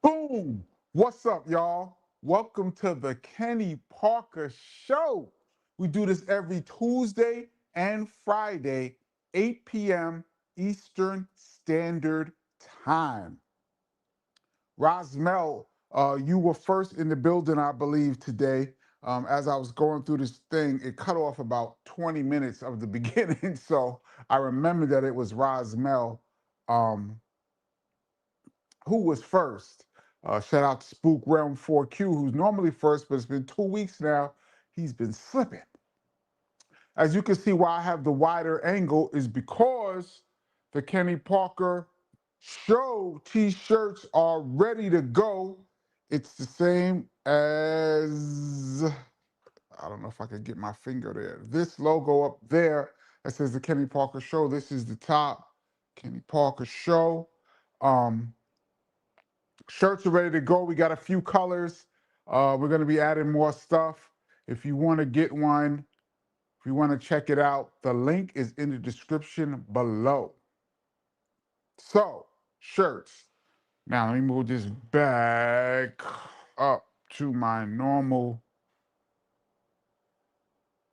Boom! What's up, y'all? Welcome to the Kenny Parker Show. We do this every Tuesday and Friday, 8 p.m. Eastern Standard Time. Rosmel, you were first in the building, I believe, today. As I was going through this thing, it cut off about 20 minutes of the beginning, so I remember that it was Rosmel. Um, who was first. Shout out to Spook Realm 4Q, who's normally first, but it's been 2 weeks now. He's been slipping. As you can see, why I have the wider angle is because the Kenny Parker Show t-shirts are ready to go. It's the same as, I don't know if I can get my finger there. This logo up there that says the Kenny Parker Show. This is the top Kenny Parker Show. Shirts are ready to go. We got a few colors. We're going to be adding more stuff. If you want to get one, if you want to check it out, the link is in the description below. So, shirts. Now, let me move this back up to my normal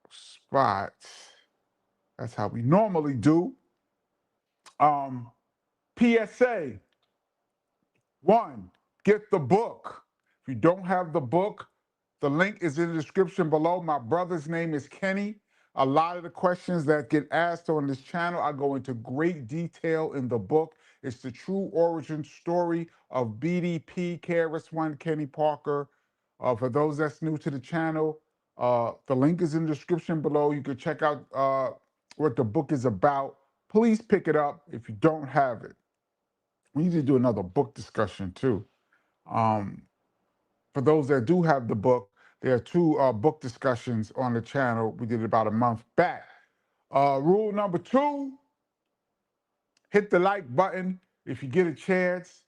spot. That's how we normally do. PSA. One, get the book. If you don't have the book, the link is in the description below. My brother's name is Kenny. A lot of the questions that get asked on this channel, I go into great detail in the book. It's the true origin story of BDP, KRS-One, Kenny Parker. For those that's new to the channel, the link is in the description below. You can check out what the book is about. Please pick it up if you don't have it. We need to do another book discussion too. For those that do have the book, there are two book discussions on the channel. We did it about a month back. Rule number 2, hit the like button if you get a chance.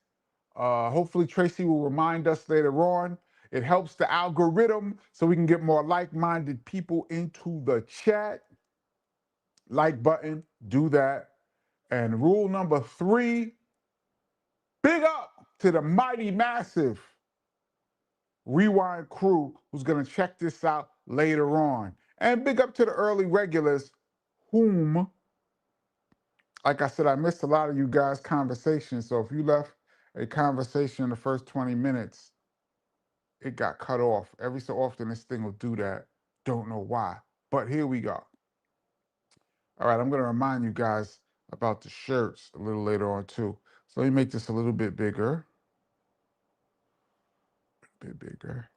Hopefully Tracy will remind us later on. It helps the algorithm so we can get more like-minded people into the chat. Like button, do that. And rule number 3, big up to the mighty massive Rewind crew who's going to check this out later on. And big up to the early regulars whom, like I said, I missed a lot of you guys' conversations. So if you left a conversation in the first 20 minutes, it got cut off. Every so often this thing will do that. Don't know why. But here we go. All right, I'm going to remind you guys about the shirts a little later on too. So let me make this a little bit bigger. A bit bigger.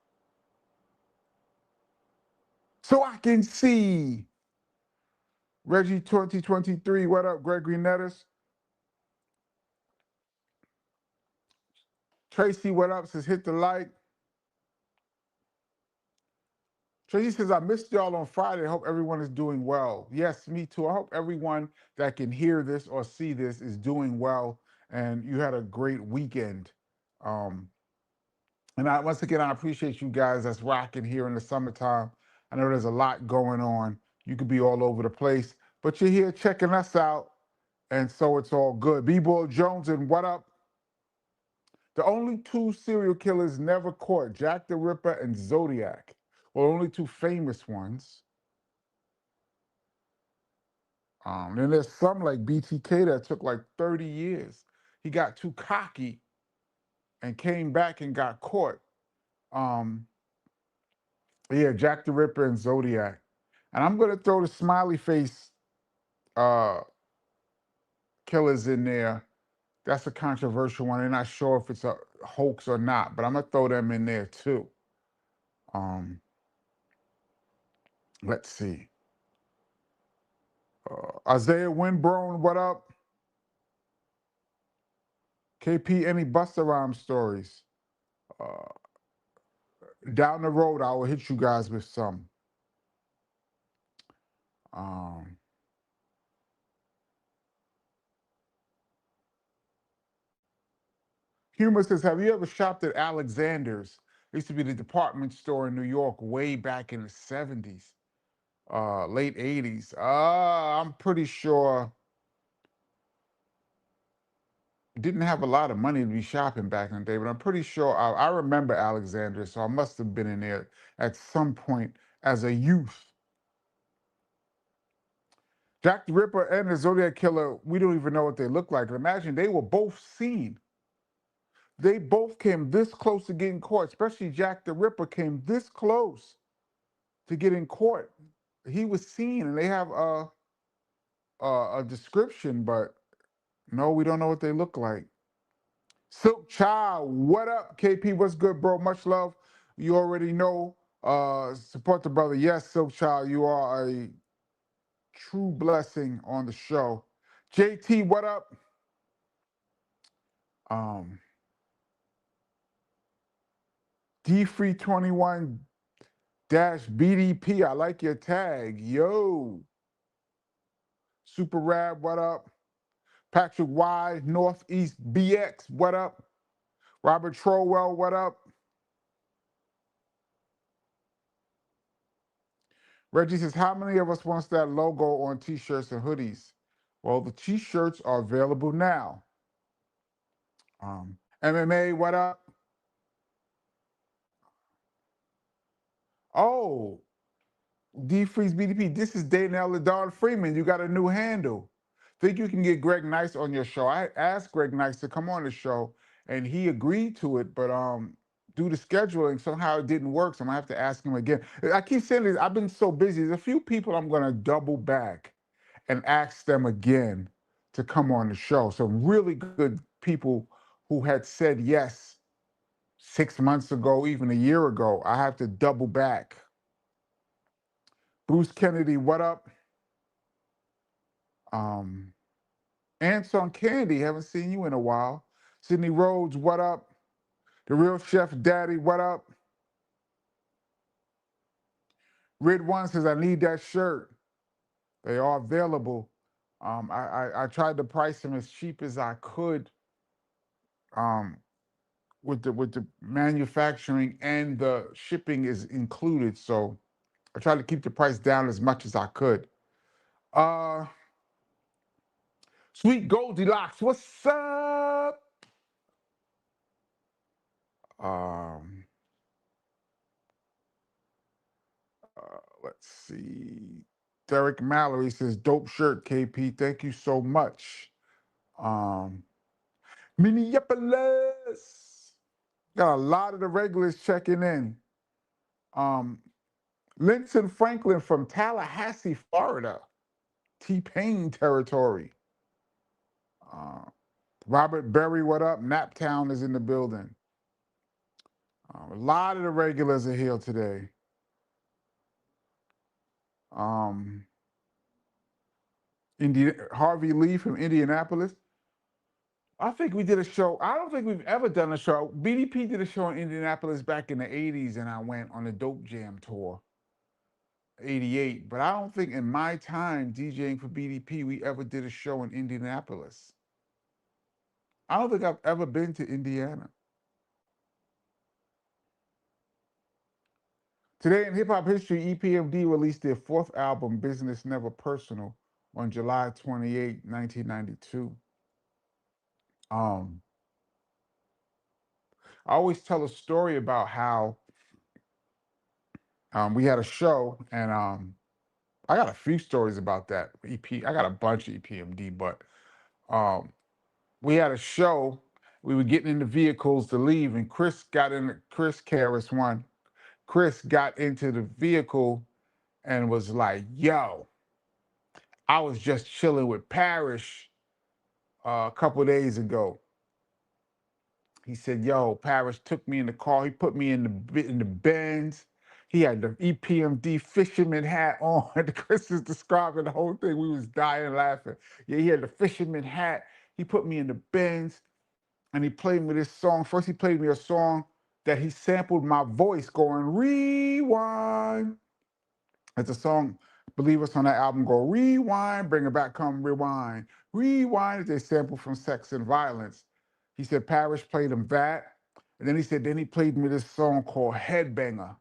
So I can see. Reggie 2023, what up, Gregory Nettis? Tracy, what up? Says hit the like. Tracy says, I missed y'all on Friday. I hope everyone is doing well. Yes, me too. I hope everyone that can hear this or see this is doing well and you had a great weekend. And once again, I appreciate you guys that's rocking here in the summertime. I know there's a lot going on. You could be all over the place, but you're here checking us out, and so it's all good. B-Boy Jones, and what up? The only 2 serial killers never caught, Jack the Ripper and Zodiac. Well, only 2 famous ones. Then there's some like BTK that took like 30 years. He got too cocky and came back and got caught. Um, yeah, Jack the Ripper and Zodiac. And I'm going to throw the smiley face uh, killers in there. That's a controversial one. I'm not sure if it's a hoax or not, but I'm going to throw them in there too. Let's see. Isaiah Winbrone, what up? KP, any Busta Rhymes stories? Down the road, I will hit you guys with some. Humor says, have you ever shopped at Alexander's? It used to be the department store in New York way back in the 70s, late 80s. I'm pretty sure. didn't have a lot of money to be shopping back in the day, but I'm pretty sure I remember Alexandria, so I must have been in there at some point as a youth. Jack the Ripper and the Zodiac Killer, we don't even know what they look like. Imagine they were both seen. They both came this close to getting caught, especially Jack the Ripper came this close to getting caught. He was seen, and they have a description, but no, we don't know what they look like. Silk Child, what up? KP, what's good, bro? Much love. You already know. Support the brother. Yes, Silk Child, you are a true blessing on the show. JT, what up? Um, D321 BDP. I like your tag. Yo. Super Rab, what up? Patrick Y, Northeast BX, what up? Robert Trowell, what up? Reggie says, how many of us wants that logo on t-shirts and hoodies? Well, the t-shirts are available now. MMA, what up? Oh, D Freeze BDP. This is Danielle Ladon Freeman. You got a new handle. Think you can get Greg Nice on your show? I asked Greg Nice to come on the show, and he agreed to it, but due to scheduling, somehow it didn't work. So I'm gonna have to ask him again. I keep saying this. I've been so busy. There's a few people I'm gonna double back and ask them again to come on the show. Some really good people who had said yes 6 months ago, even a year ago. I have to double back. Bruce Kennedy, what up? Ants on Candy, haven't seen you in a while. Sydney Rhodes, what up? The Real Chef Daddy, what up? Rid One says, I need that shirt. They are available. I tried to price them as cheap as I could with the manufacturing, and the shipping is included. So I tried to keep the price down as much as I could. Sweet Goldilocks, what's up? Let's see. Derek Mallory says, dope shirt, KP. Thank you so much. Minneapolis. Got a lot of the regulars checking in. Linton Franklin from Tallahassee, Florida. T-Pain territory. Robert Berry, what up? Naptown is in the building. A lot of the regulars are here today. Harvey Lee from Indianapolis. I think we did a show. I don't think we've ever done a show. BDP did a show in Indianapolis back in the 80s, and I went on a Dope Jam tour, 88. But I don't think in my time DJing for BDP, we ever did a show in Indianapolis. I don't think I've ever been to Indiana. Today in hip hop history, EPMD released their fourth album, Business Never Personal, on July 28, 1992. I always tell a story about how we had a show, and I got a few stories about that EP. I got a bunch of EPMD, but we had a show. We were getting in the vehicles to leave, and Chris Karras one. Chris got into the vehicle and was like, yo, I was just chilling with Parrish a couple days ago. He said, yo, Parrish took me in the car. He put me in the Benz. He had the EPMD fisherman hat on. Chris is describing the whole thing. We was dying laughing. Yeah, he had the fisherman hat. He put me in the Benz, and he played me this song. First, he played me a song that he sampled my voice going, rewind. It's a song, believe us, on that album, go rewind, bring it back, come rewind. Rewind is a sample from Sex and Violence. He said Parrish played him that. And then he said, then he played me this song called Headbanger.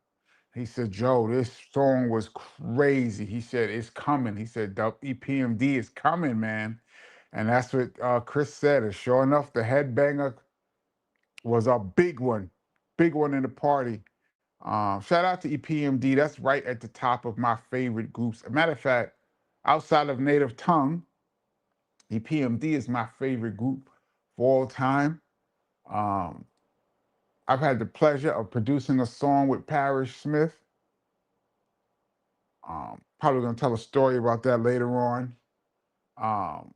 He said, Joe, this song was crazy. He said, it's coming. He said, the EPMD is coming, man. And that's what Chris said. And sure enough, the headbanger was a big one in the party. Shout out to EPMD. That's right at the top of my favorite groups. As a matter of fact, outside of Native Tongue, EPMD is my favorite group for all time. Um, I've had the pleasure of producing a song with Parrish Smith. Probably going to tell a story about that later on. Um,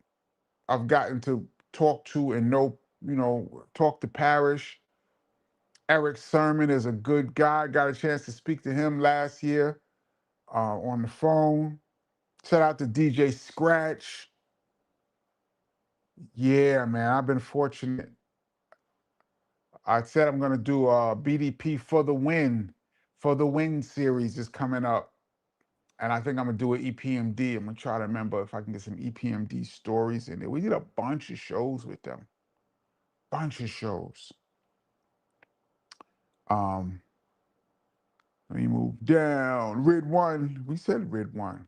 I've gotten to talk to and know, talk to Parrish. Eric Sermon is a good guy. Got a chance to speak to him last year on the phone. Shout out to DJ Scratch. Yeah, man, I've been fortunate. I said I'm going to do a BDP for the Win. For the Win series is coming up. And I think I'm going to do an EPMD. I'm going to try to remember if I can get some EPMD stories in there. We did a bunch of shows with them. Bunch of shows. Um, Let me move down. Red One. We said Red One.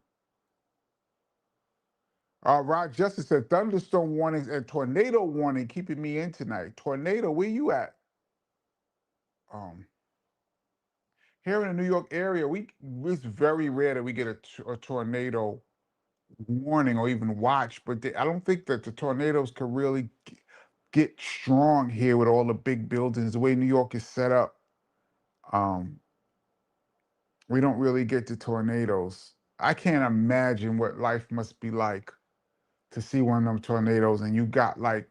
Rod Justice said thunderstorm warnings and tornado warning keeping me in tonight. Tornado, where you at? Um, Here in the New York area, it's very rare that we get a tornado warning or even watch, but I don't think that the tornadoes could really get strong here with all the big buildings, the way New York is set up. Um, we don't really get the tornadoes. I can't imagine what life must be like to see one of them tornadoes and you got like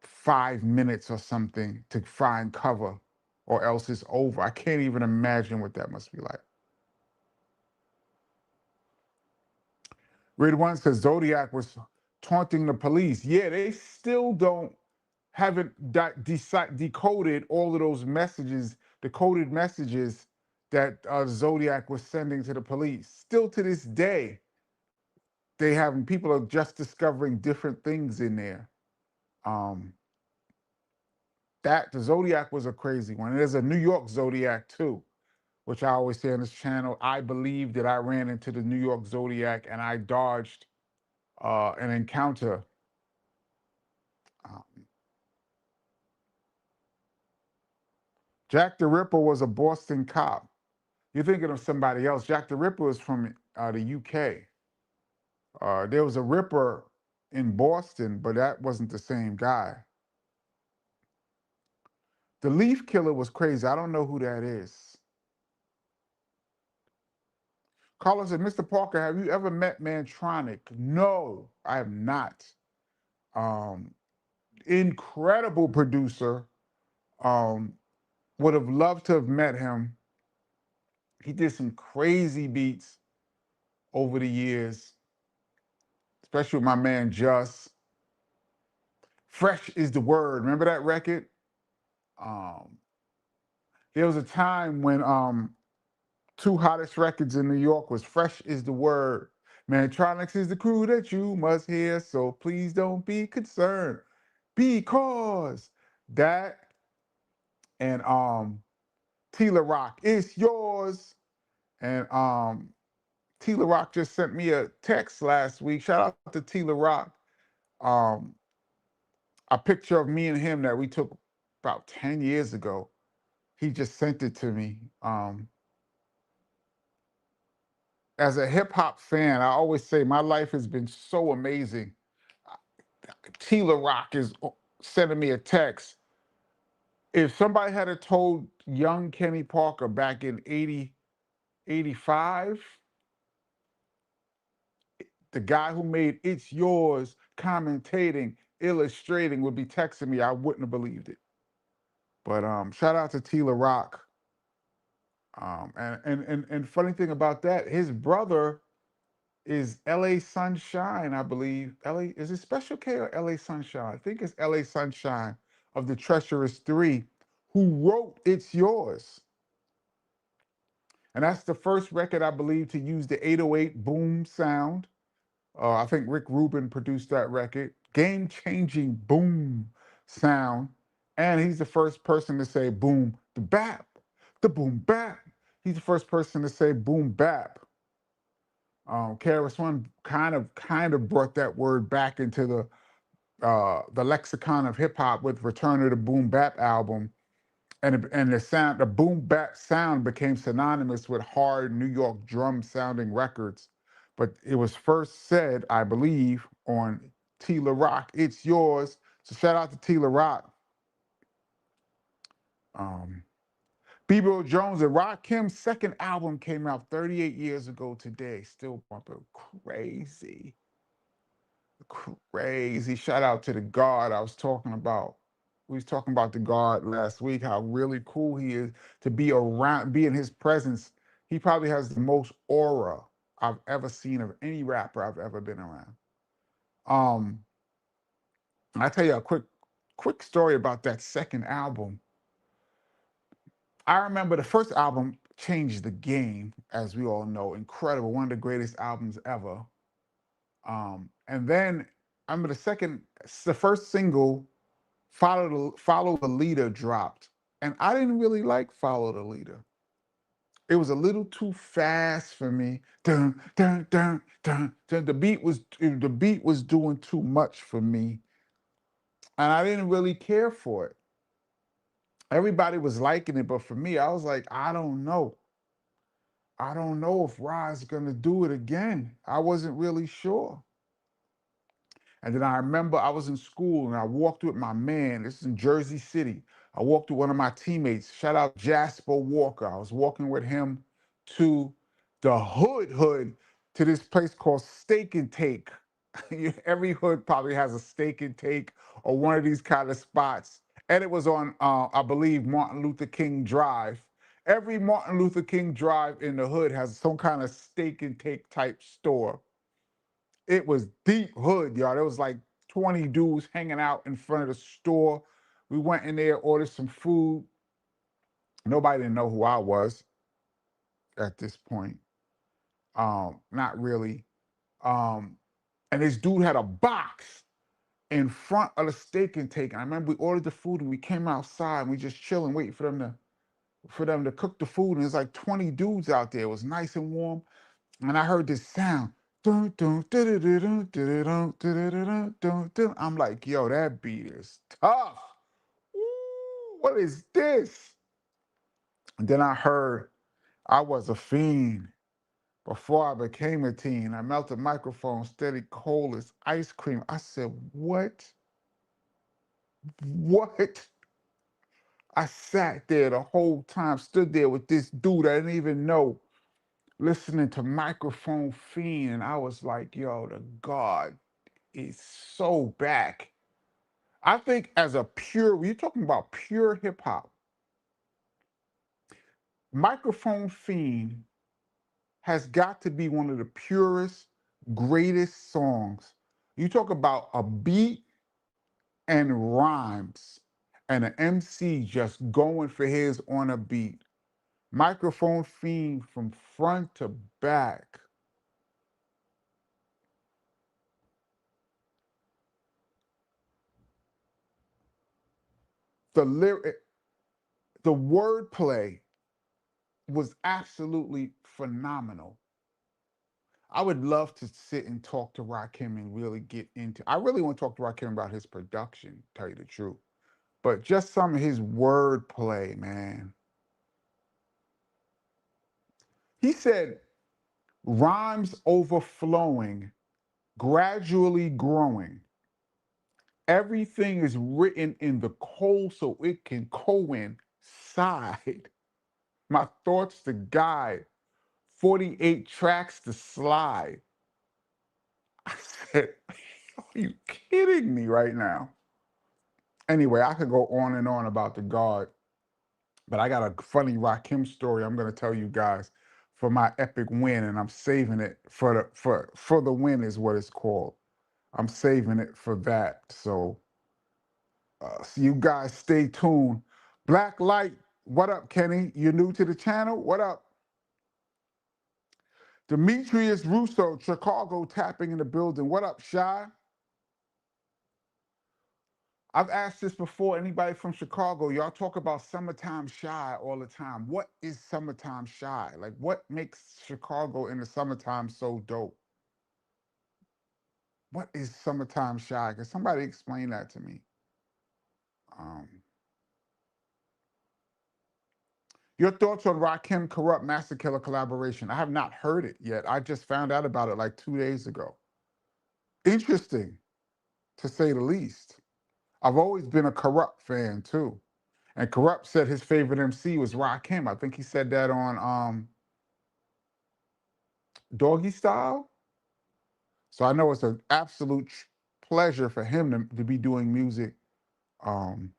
5 minutes or something to find cover or else it's over. I can't even imagine what that must be like. Red One says Zodiac was taunting the police. Yeah, they still haven't decoded all of those messages, the coded messages that Zodiac was sending to the police. Still to this day, people are just discovering different things in there. The Zodiac was a crazy one. There's a New York Zodiac too, which I always say on this channel. I believe that I ran into the New York Zodiac and I dodged an encounter. Um, Jack the Ripper was a Boston cop. You're thinking of somebody else. Jack the Ripper was from the UK. There was a Ripper in Boston, but that wasn't the same guy. The Leaf Killer was crazy. I don't know who that is. Carlos said, Mr. Parker, have you ever met Mantronic? No, I have not. Incredible producer. Would have loved to have met him. He did some crazy beats over the years, especially with my man Just. Fresh is the word. Remember that record? There was a time when two hottest records in New York was Fresh is the word. Mantronics is the crew that you must hear, so please don't be concerned. Because that and Tila Rock, it's yours. And Tila Rock just sent me a text last week. Shout out to Tila Rock. A picture of me and him that we took about 10 years ago. He just sent it to me. As a hip hop fan, I always say my life has been so amazing. Tila Rock is sending me a text. If somebody had told young Kenny Parker back in 80, 85, the guy who made It's Yours, commentating, illustrating, would be texting me, I wouldn't have believed it. But shout out to Tila Rock. And funny thing about that, his brother is LA Sunshine, I believe. Is it Special K or LA Sunshine? I think it's LA Sunshine of the Treacherous Three, who wrote It's Yours. And that's the first record, I believe, to use the 808 boom sound. I think Rick Rubin produced that record. Game-changing boom sound. And he's the first person to say boom, the bap, the boom bap. He's the first person to say boom bap. KRS One kind of brought that word back into the lexicon of hip hop with Return of the Boom Bap album, and the boom bap sound became synonymous with hard New York drum sounding records. But it was first said, I believe, on Tila Rock, "It's Yours." So shout out to Tila Rock. Um, Bebo Jones and Rakim's second album came out 38 years ago today. Still bumping crazy. Crazy. Shout out to the guard I was talking about. We was talking about the guard last week, how really cool he is to be around, be in his presence. He probably has the most aura I've ever seen of any rapper I've ever been around. Um, I tell you a quick story about that second album. I remember the first album changed the game, as we all know. Incredible, one of the greatest albums ever. And then I remember the first single, Follow the Leader, dropped. And I didn't really like Follow the Leader. It was a little too fast for me. Dun, dun, dun, dun, dun. The beat was doing too much for me. And I didn't really care for it. Everybody was liking it, but for me, I was like, I don't know. I don't know if Rod's gonna do it again. I wasn't really sure. And then I remember I was in school and I walked with my man. This is in Jersey City. I walked with one of my teammates. Shout out Jasper Walker. I was walking with him to the hood to this place called Steak and Take. Every hood probably has a Steak and Take or one of these kind of spots. And it was on, I believe, Martin Luther King Drive. Every Martin Luther King Drive in the hood has some kind of Steak and Take type store. It was deep hood, y'all. There was like 20 dudes hanging out in front of the store. We went in there, ordered some food. Nobody didn't know who I was at this point. Not really. Um, and this dude had a box in front of the Steak and Take. I remember we ordered the food and we came outside and we just chilling, waiting for them to cook the food. And there's like 20 dudes out there. It was nice and warm. And I heard this sound. Dun, dun, dun, dun, dun, dun, dun. I'm like, yo, that beat is tough. Ooh, what is this? And then I heard I was a fiend before I became a teen. I melted microphone, steady cold as ice cream. I said, what? What? I sat there the whole time, stood there with this dude I didn't even know, listening to Microphone Fiend. And I was like, yo, the God is so back. I think as a pure, when you're talking about pure hip hop, Microphone Fiend has got to be one of the purest, greatest songs. You talk about a beat and rhymes and an MC just going for his on a beat. Microphone Fiend from front to back. The lyric, the wordplay was absolutely phenomenal. I would love to sit and talk to Rakim and really get into. I really want to talk to Rakim about his production, tell you the truth. But just some of his wordplay, man. He said, rhymes overflowing, gradually growing. Everything is written in the cold so it can coincide. My thoughts to guide, 48 tracks to slide. I said, are you kidding me right now? Anyway, I could go on and on about the guard, but I got a funny Rakim story I'm going to tell you guys for my epic win, and I'm saving it for the win is what it's called. I'm saving it for that. So you guys stay tuned. Black Light, what up, Kenny? You're new to the channel? What up? Demetrius Russo, Chicago tapping in the building. What up, Shy? I've asked this before. Anybody from Chicago, y'all talk about summertime shy all the time. What is summertime shy? Like, what makes Chicago in the summertime so dope? What is summertime shy? Can somebody explain that to me? Um, your thoughts on Rakim Corrupt Master Killer collaboration? I have not heard it yet. I just found out about it like 2 days ago. Interesting, to say the least. I've always been a Corrupt fan too. And Corrupt said his favorite MC was Rakim. I think he said that on Doggy Style. So I know it's an absolute pleasure for him to be doing music um,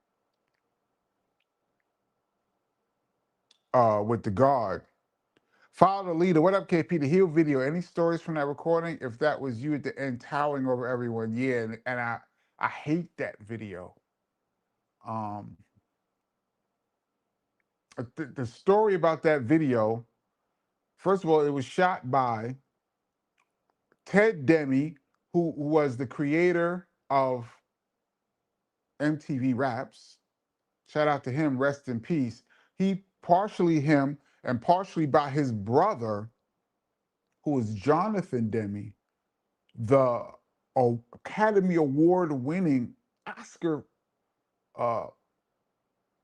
with the God. Follow the leader. What up, KP? The Heal video. Any stories from that recording? If that was you at the end towering over everyone, yeah. And I hate that video. Um, the story about that video. First of all, it was shot by Ted Demi, who was the creator of MTV Raps. Shout out to him, rest in peace. He partially him and partially by his brother, who was Jonathan Demme, the Academy Award winning Oscar uh,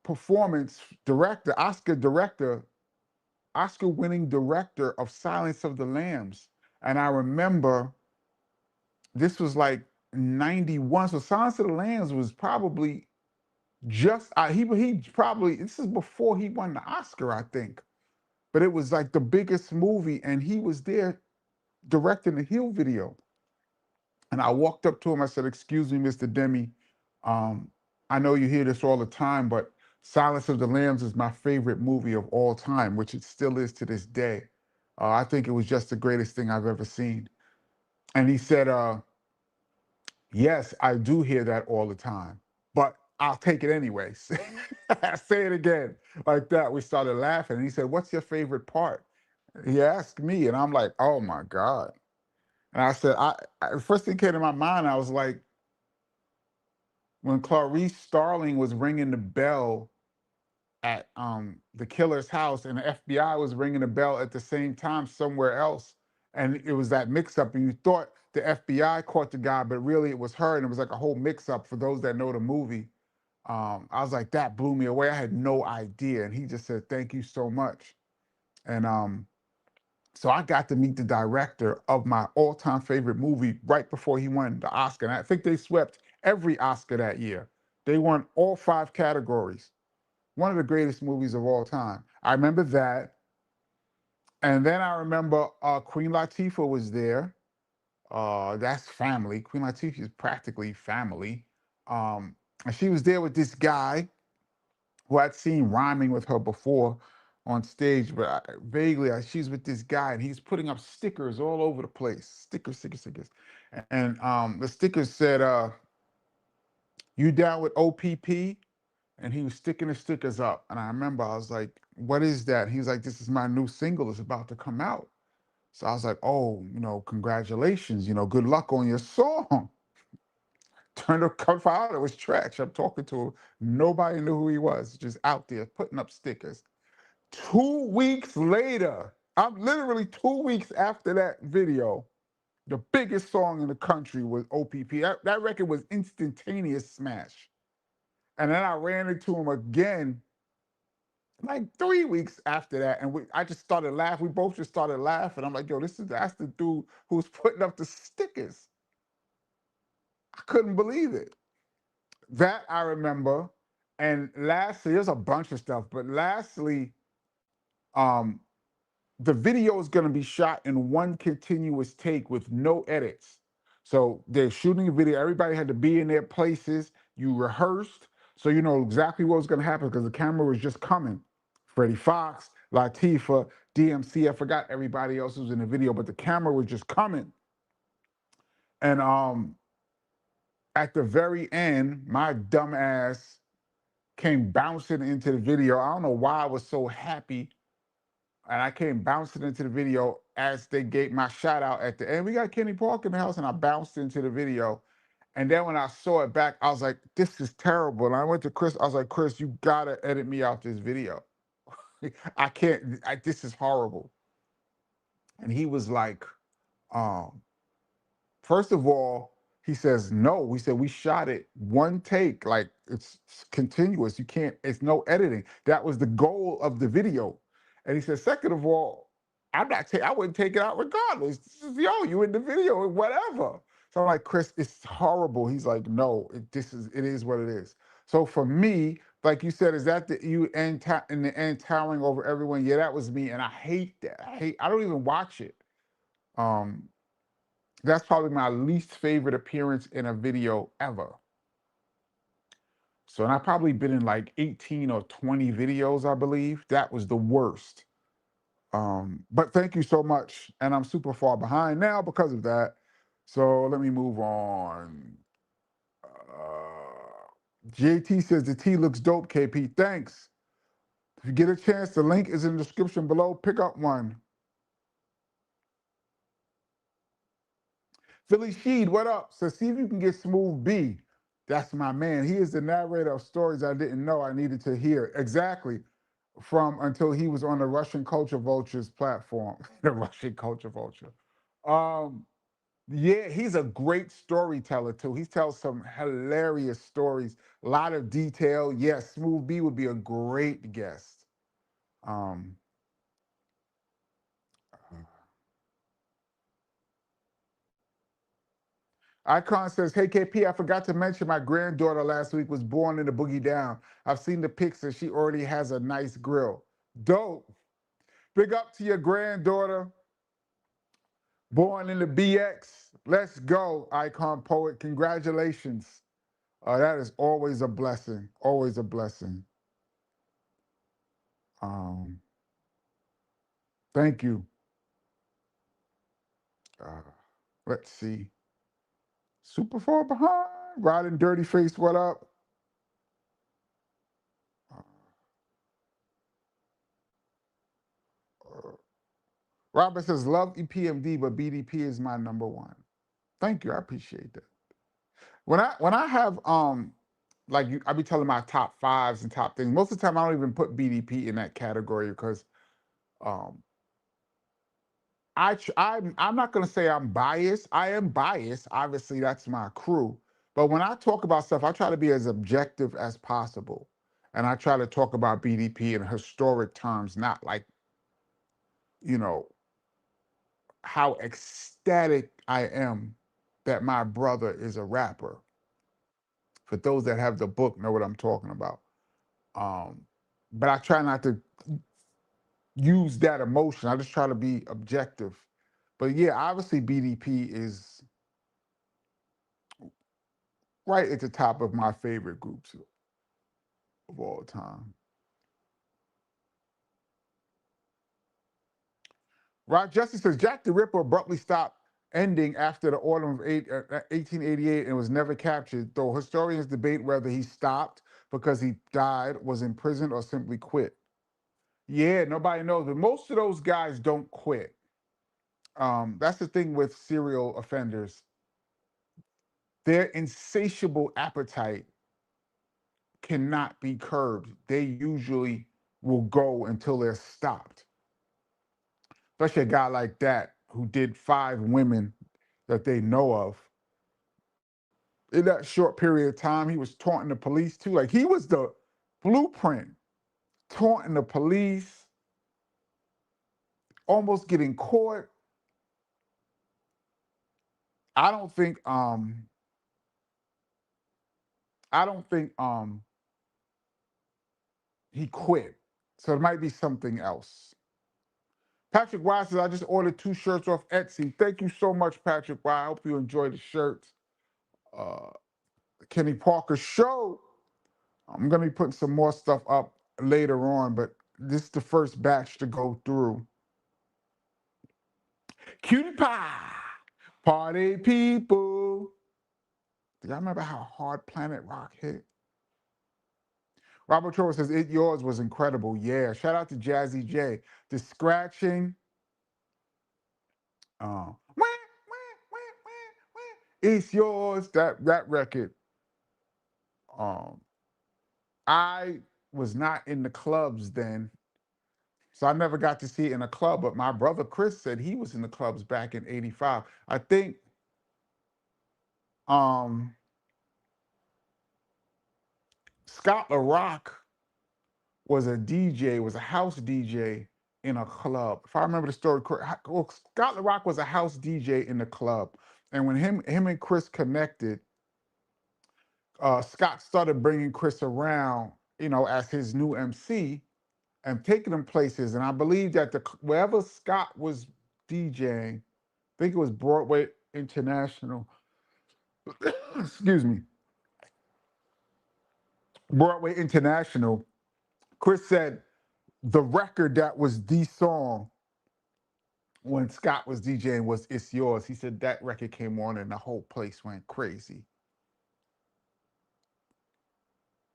performance director, Oscar winning director of Silence of the Lambs. And I remember this was like 91. So Silence of the Lambs was probably just he probably this is before he won the Oscar, I think. But it was like the biggest movie, and he was there directing the Hill video. And I walked up to him. I said, "Excuse me, Mr. Demi. Um, I know you hear this all the time, but Silence of the Lambs is my favorite movie of all time, which it still is to this day. I think it was just the greatest thing I've ever seen." And he said, "Yes, I do hear that all the time, but I'll take it anyways." Say it again like that. We started laughing. And he said, "What's your favorite part?" He asked me, and I'm like, "Oh my God." And I said, first thing came to my mind, I was like, when Clarice Starling was ringing the bell at the killer's house, and the FBI was ringing the bell at the same time somewhere else, and it was that mix-up, and you thought the FBI caught the guy, but really it was her, and it was like a whole mix-up for those that know the movie. I was like, that blew me away. I had no idea. And he just said, "Thank you so much." And so I got to meet the director of my all-time favorite movie right before he won the Oscar. And I think they swept every Oscar that year. They won all 5 categories. One of the greatest movies of all time. I remember that. And then I remember Queen Latifah was there. That's family. Queen Latifah is practically family. And she was there with this guy who I'd seen rhyming with her before on stage, but vaguely, she's with this guy, and he's putting up stickers all over the place. Stickers, stickers, stickers. And the stickers said, "You down with OPP?" And he was sticking the stickers up. And I remember I was like, "What is that?" He's like, "This is my new single. It's about to come out." So I was like, "Oh, congratulations. Good luck on your song." Turned to come out, it was trash. I'm talking to him. Nobody knew who he was, just out there putting up stickers. 2 weeks later, I'm literally 2 weeks after that video, the biggest song in the country was OPP. That record was instantaneous smash. And then I ran into him again like 3 weeks after that, and I just started laughing. We both just started laughing. I'm like, "Yo, that's the dude who's putting up the stickers." I couldn't believe it. That I remember. And lastly, there's a bunch of stuff, but lastly, um, the video is going to be shot in one continuous take with no edits. So they're shooting a video. Everybody had to be in their places. You rehearsed, so you know exactly what was going to happen because the camera was just coming. Freddie Fox, Latifah, DMC. I forgot everybody else who was in the video, but the camera was just coming. And at the very end, my dumb ass came bouncing into the video. I don't know why I was so happy. And I came bouncing into the video as they gave my shout out at the end. We got Kenny Park in the house, and I bounced into the video. And then when I saw it back, I was like, this is terrible. And I went to Chris. I was like, Chris, you gotta edit me out this video. I can't. This is horrible. And he was like, um, first of all, he says, no. We said we shot it one take, like it's continuous. You can't, it's no editing. That was the goal of the video. And he said, second of all, I wouldn't take it out regardless. Yo, you in the video or whatever. So I'm like, Chris, it's horrible. He's like, no, it is what it is. So for me, like you said, is that the you in the end towering over everyone? Yeah, that was me. And I hate that. I don't even watch it. Um, that's probably my least favorite appearance in a video ever. So, and I've probably been in like 18 or 20 videos, I believe. That was the worst. But thank you so much. And I'm super far behind now because of that. So let me move on. JT says the tea looks dope, KP. Thanks. If you get a chance, the link is in the description below. Pick up one. Philly Sheed, what up? So see if you can get Smooth B. That's my man. He is the narrator of stories I didn't know I needed to hear. Exactly. From until he was on the Russian Culture Vultures platform. The Russian Culture Vulture. Um, yeah, he's a great storyteller too. He tells some hilarious stories, a lot of detail. Yes, Smooth B would be a great guest. Um, Icon says, hey KP, I forgot to mention my granddaughter last week was born in the Boogie Down. I've seen the pics and she already has a nice grill. Dope. Big up to your granddaughter. Born in the BX. Let's go, Icon Poet. Congratulations. That is always a blessing. Always a blessing. Thank you. Let's see. Super far behind. Riding Dirty Face, what up? Robert says, love EPMD, but BDP is my number one. Thank you. I appreciate that. When I have like I be telling my top fives and top things. Most of the time I don't even put BDP in that category because um I'm not gonna say I'm biased. I am biased. Obviously, that's my crew. But when I talk about stuff, I try to be as objective as possible. And I try to talk about BDP in historic terms, not like, you know, how ecstatic I am that my brother is a rapper. For those that have the book, know what I'm talking about. Um, but I try not to use that emotion. I just try to be objective. But yeah, obviously BDP is right at the top of my favorite groups of all time. Rod Justice says Jack the Ripper abruptly stopped ending after the autumn of 1888 and was never captured, though historians debate whether he stopped because he died, was imprisoned, or simply quit. Yeah, nobody knows, but most of those guys don't quit. That's the thing with serial offenders. Their insatiable appetite cannot be curbed. They usually will go until they're stopped. Especially a guy like that who did 5 women that they know of. In that short period of time, he was taunting the police too. Like he was the blueprint, taunting the police, almost getting caught. I don't think I don't think he quit. So it might be something else. Patrick Wise says, I just ordered 2 shirts off Etsy. Thank you so much, Patrick Wise. I hope you enjoy the shirts. Uh, Kenny Parker Show. I'm going to be putting some more stuff up later on, but this is the first batch to go through. Cutie Pie. Party people. Do y'all remember how hard Planet Rock hit? Robert Torres says, It Yours was incredible. Yeah. Shout out to Jazzy J. The scratching. Uh, It's yours. That record. Um, I was not in the clubs then, so I never got to see it in a club. But my brother Chris said he was in the clubs back in '85. I think um, Scott LaRock was a DJ, was a house DJ in a club. If I remember the story correct, well, Scott LaRock was a house DJ in the club, and when him and Chris connected, Scott started bringing Chris around, as his new MC and taking them places. And I believe that wherever Scott was DJing, I think it was Broadway International. Excuse me, Broadway International. Chris said the record that was the song when Scott was DJing was "It's Yours." He said that record came on and the whole place went crazy.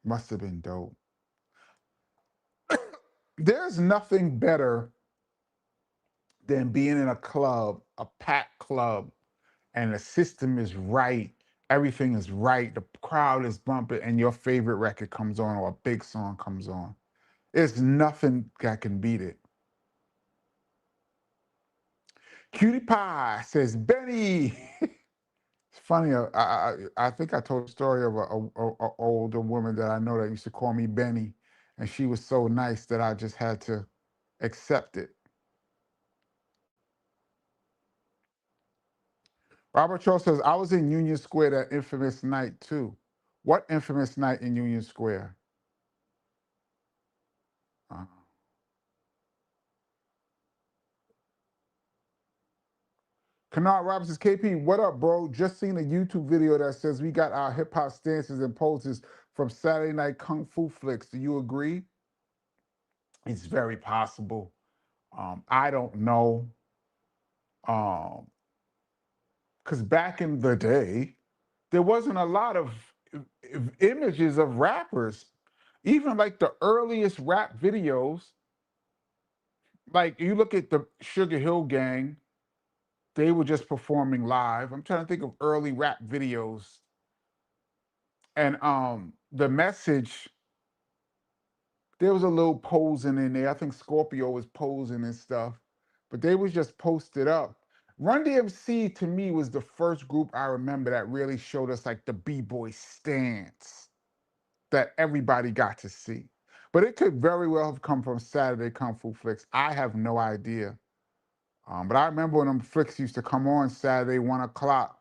Must have been dope. There's nothing better than being in a club, a packed club, and the system is right, everything is right, the crowd is bumping, and your favorite record comes on or a big song comes on. There's nothing that can beat it. Cutie Pie says, Benny. It's funny. I think I told a story of a older woman that I know that used to call me Benny, and she was so nice that I just had to accept it. Robert Charles says, I was in Union Square that infamous night too. What infamous night in Union Square? Uh, Kennard Roberts says, KP, what up, bro? Just seen a YouTube video that says we got our hip hop stances and poses from Saturday Night Kung Fu flicks. Do you agree? It's very possible. I don't know. Because back in the day, there wasn't a lot of images of rappers. Even like the earliest rap videos, like you look at the Sugar Hill Gang, they were just performing live. I'm trying to think of early rap videos. And the message, there was a little posing in there. I think Scorpio was posing and stuff, but they was just posted up. Run DMC to me was the first group I remember that really showed us like the B-boy stance that everybody got to see. But it could very well have come from Saturday Kung Fu flicks. I have no idea. But I remember when them flicks used to come on Saturday, 1 o'clock.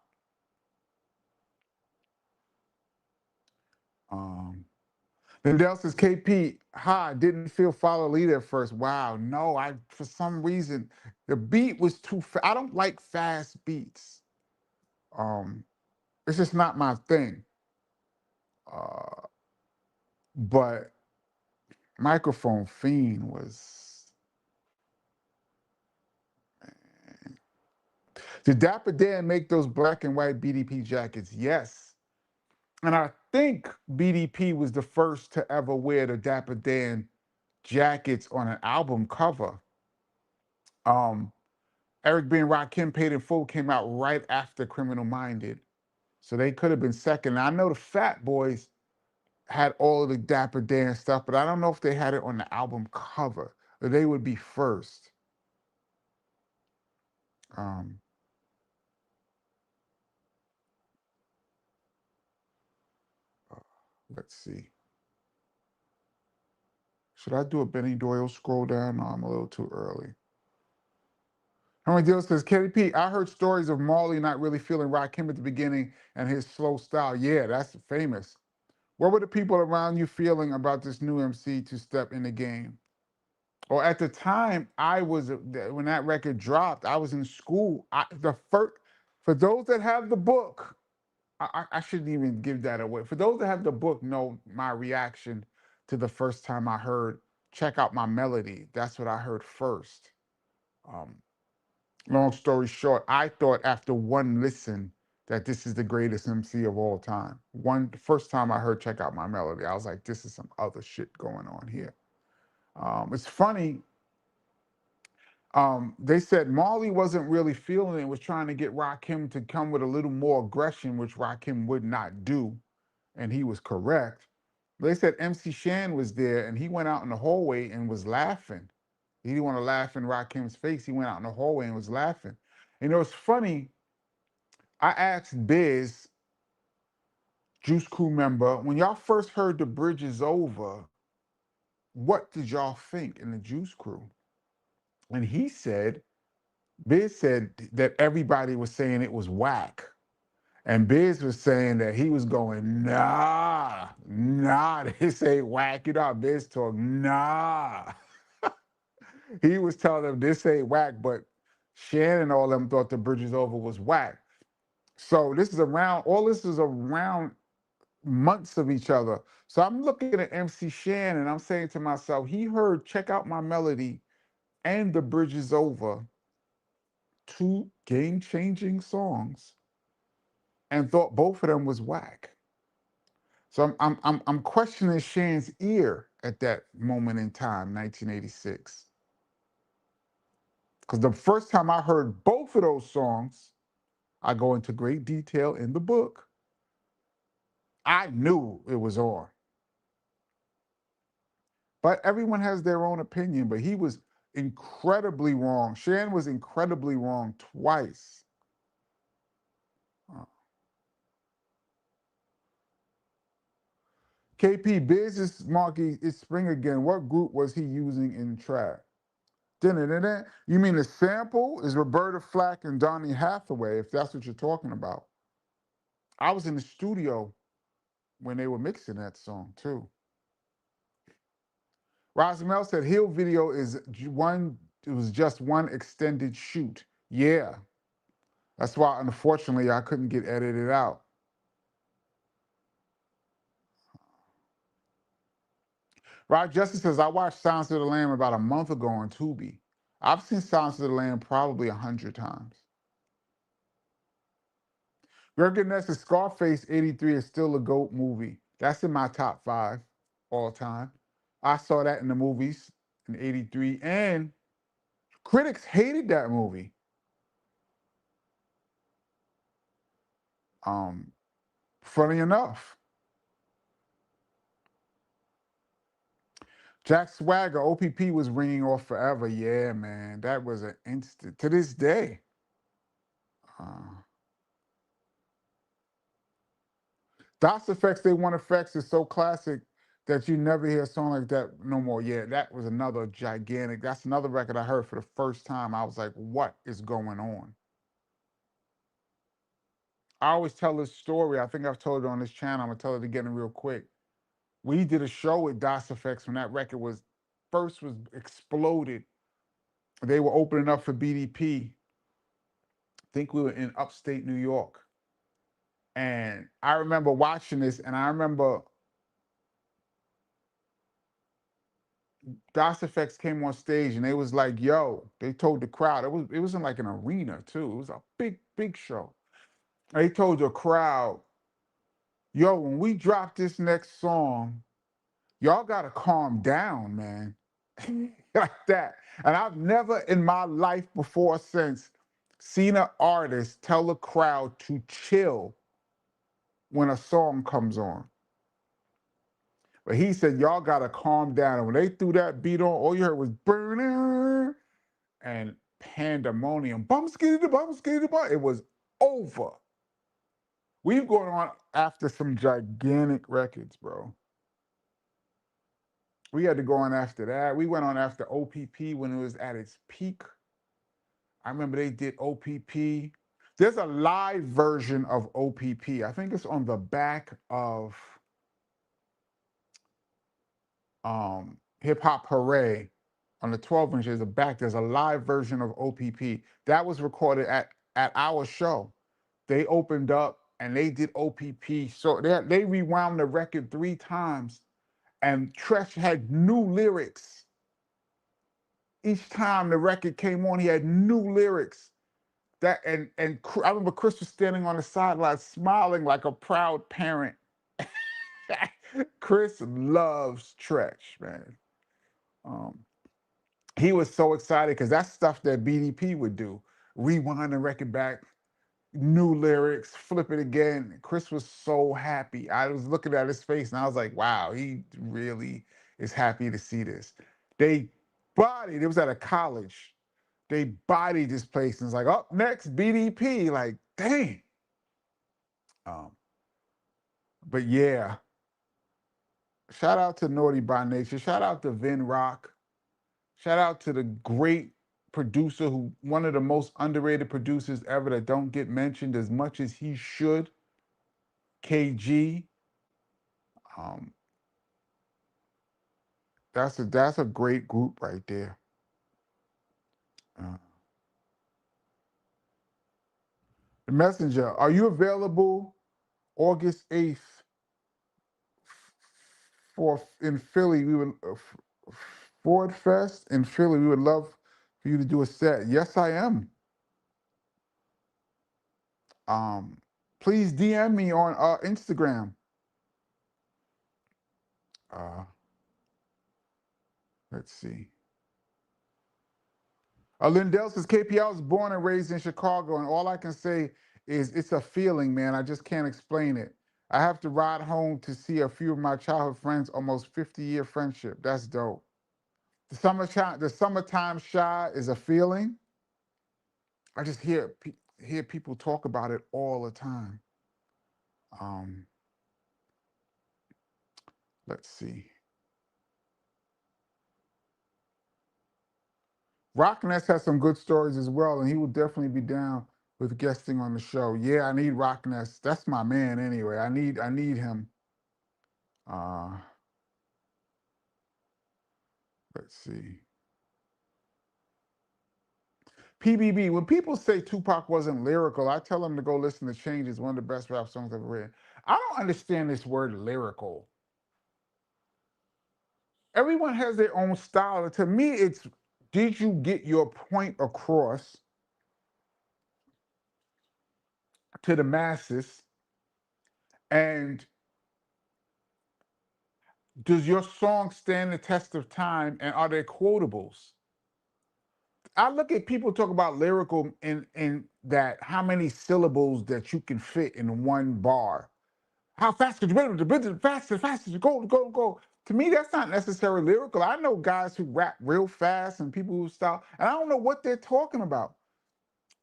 Um, Lindell says, KP, hi, didn't feel follow lead at first. Wow, no, for some reason, the beat was too fast. I don't like fast beats. Um, it's just not my thing. Uh, but Microphone Fiend was. Did Dapper Dan make those black and white BDP jackets? Yes. And I think BDP was the first to ever wear the Dapper Dan jackets on an album cover. Um, Eric B. and Rakim Paid in Full came out right after Criminal Minded. So they could have been second. Now, I know the Fat Boys had all of the Dapper Dan stuff, but I don't know if they had it on the album cover. Or they would be first. Um, let's see. Should I do a Benny Doyle scroll down? No, I'm a little too early. Henry Deal says, Kenny P, I heard stories of Marley not really feeling Rakim at the beginning and his slow style. Yeah, that's famous. What were the people around you feeling about this new MC to step in the game? Or at the time, when that record dropped, I was in school. For those that have the book, I shouldn't even give that away. For those that have the book, know my reaction to the first time I heard Check Out My Melody. That's what I heard first. Um, Long story short, I thought after one listen that this is the greatest MC of all time. The first time I heard Check Out My Melody, I was like, this is some other shit going on here. It's funny. They said Marley wasn't really feeling it, was trying to get Rakim to come with a little more aggression, which Rakim would not do, and he was correct. They said MC Shan was there, and he went out in the hallway and was laughing. He didn't want to laugh in Rakim's face. He went out in the hallway and was laughing. And it was funny. I asked Biz, Juice Crew member, when y'all first heard The Bridge Is Over, what did y'all think in the Juice Crew? And he said, Biz said that everybody was saying it was whack. And Biz was saying that he was going, nah, this ain't whack. You know how Biz talk, nah. He was telling them this ain't whack, but Shannon and all them thought The Bridge Is Over was whack. So all this is around months of each other. So I'm looking at MC Shan and I'm saying to myself, he heard Check Out My Melody and The Bridge Is Over, two game-changing songs, and thought both of them was whack. So I'm questioning Shan's ear at that moment in time, 1986. Because the first time I heard both of those songs, I go into great detail in the book, I knew it was on. But everyone has their own opinion, but he was incredibly wrong. Shan was incredibly wrong twice. Uh, KP, Business Marky, it's spring again. What group was he using in track? Dun-dun-dun-dun. You mean the sample is Roberta Flack and Donny Hathaway, if that's what you're talking about. I was in the studio when they were mixing that song, too. Rosamel said Hill video it was just one extended shoot. Yeah. That's why, unfortunately, I couldn't get edited out. Rod Justice says, I watched Silence of the Lamb about a month ago on Tubi. I've seen Silence of the Lamb probably 100 times. Greg Ness's Scarface 83 is still a GOAT movie. That's in my top 5 all time. I saw that in the movies in 83, and critics hated that movie. Funny enough. Jack Swagger, OPP was ringing off forever. Yeah, man, that was an instant. To this day. Das Effects, They Want Effects is so classic that you never hear a song like that no more. Yeah, that was another gigantic. That's another record I heard for the first time. I was like, what is going on? I always tell this story. I think I've told it on this channel. I'm going to tell it again real quick. We did a show with Das Effects when that record was exploded. They were opening up for BDP. I think we were in upstate New York. And I remember watching this, and I remember Das Effects came on stage and they was like, yo, they told the crowd, it was in like an arena too. It was a big show. They told the crowd, yo, when we drop this next song, y'all gotta calm down, man. Like that. And I've never in my life before since seen an artist tell the crowd to chill when a song comes on. But he said, y'all gotta calm down. And when they threw that beat on, all you heard was burning and pandemonium. Bum skitty bum skitty bum. It was over. We've gone on after some gigantic records, bro. We had to go on after that. We went on after OPP when it was at its peak. I remember they did OPP. There's a live version of OPP. I think it's on the back of Hip Hop Hooray. On the 12-inch, there's a back. There's a live version of OPP. That was recorded at our show. They opened up and they did OPP. So they rewound the record 3 times, and Tresh had new lyrics. Each time the record came on, he had new lyrics. And I remember Chris was standing on the sideline smiling like a proud parent. Chris loves Tresh, man. he was so excited because that's stuff that BDP would do. Rewind the record back, new lyrics, flip it again. Chris was so happy. I was looking at his face and I was like, wow, he really is happy to see this. They bodied, it was at a college. They bodied this place and it's like, up next, BDP. Like, dang. Um, but yeah, shout out to Naughty by Nature. Shout out to Vin Rock. Shout out to the great producer who one of the most underrated producers ever that don't get mentioned as much as he should. KG. Um, that's a great group right there. Uh, the Messenger, are you available August 8th for in Philly? We would Ford Fest in Philly. We would love for you to do a set. Yes, I am. Um, please DM me on Instagram. Uh, let's see. Lindell says, KP, I was born and raised in Chicago, and all I can say is it's a feeling, man. I just can't explain it. I have to ride home to see a few of my childhood friends, almost 50-year friendship. That's dope. The summertime shy is a feeling. I just hear people talk about it all the time. Um, let's see. Rockness has some good stories as well, and he will definitely be down with guesting on the show. Yeah, I need Rockness. That's my man anyway. I need him. Uh, let's see. PBB, when people say Tupac wasn't lyrical, I tell them to go listen to Change. It's one of the best rap songs I've ever written. I don't understand this word lyrical. Everyone has their own style. To me, it's did you get your point across to the masses? And does your song stand the test of time? And are there quotables? I look at people talk about lyrical in that how many syllables that you can fit in one bar. How fast could you run the business? Faster, faster, go, go, go. To me, that's not necessarily lyrical. I know guys who rap real fast and people who stop, and I don't know what they're talking about.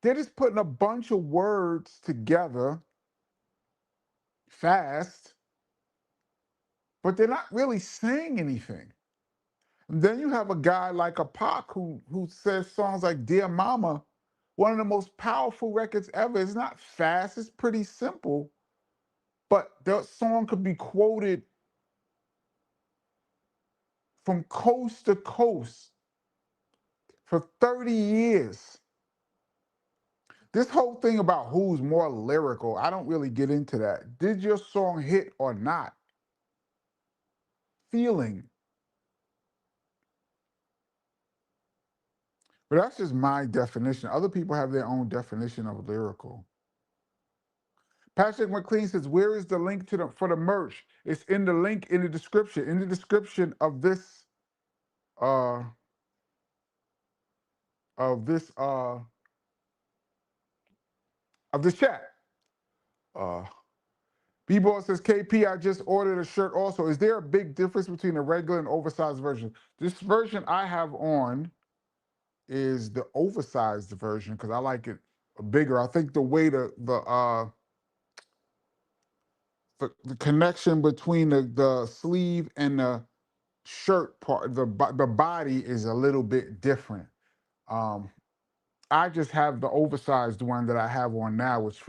They're just putting a bunch of words together fast, but they're not really saying anything. And then you have a guy like a Pac who says songs like "Dear Mama," one of the most powerful records ever. It's not fast; it's pretty simple, but the song could be quoted from coast to coast for 30 years. This whole thing about who's more lyrical, I don't really get into that. Did your song hit or not? Feeling. But that's just my definition. Other people have their own definition of lyrical. Patrick McLean says, "Where is the link to the for the merch? It's in the link in the description. In the description uh of this uh of this chat." Uh B-Ball says, KP, I just ordered a shirt also. Is there a big difference between a regular and oversized version? This version I have on is the oversized version because I like it bigger. I think the way the connection between the sleeve and the shirt part, the body is a little bit different. Um, I just have the oversized one that I have on now, which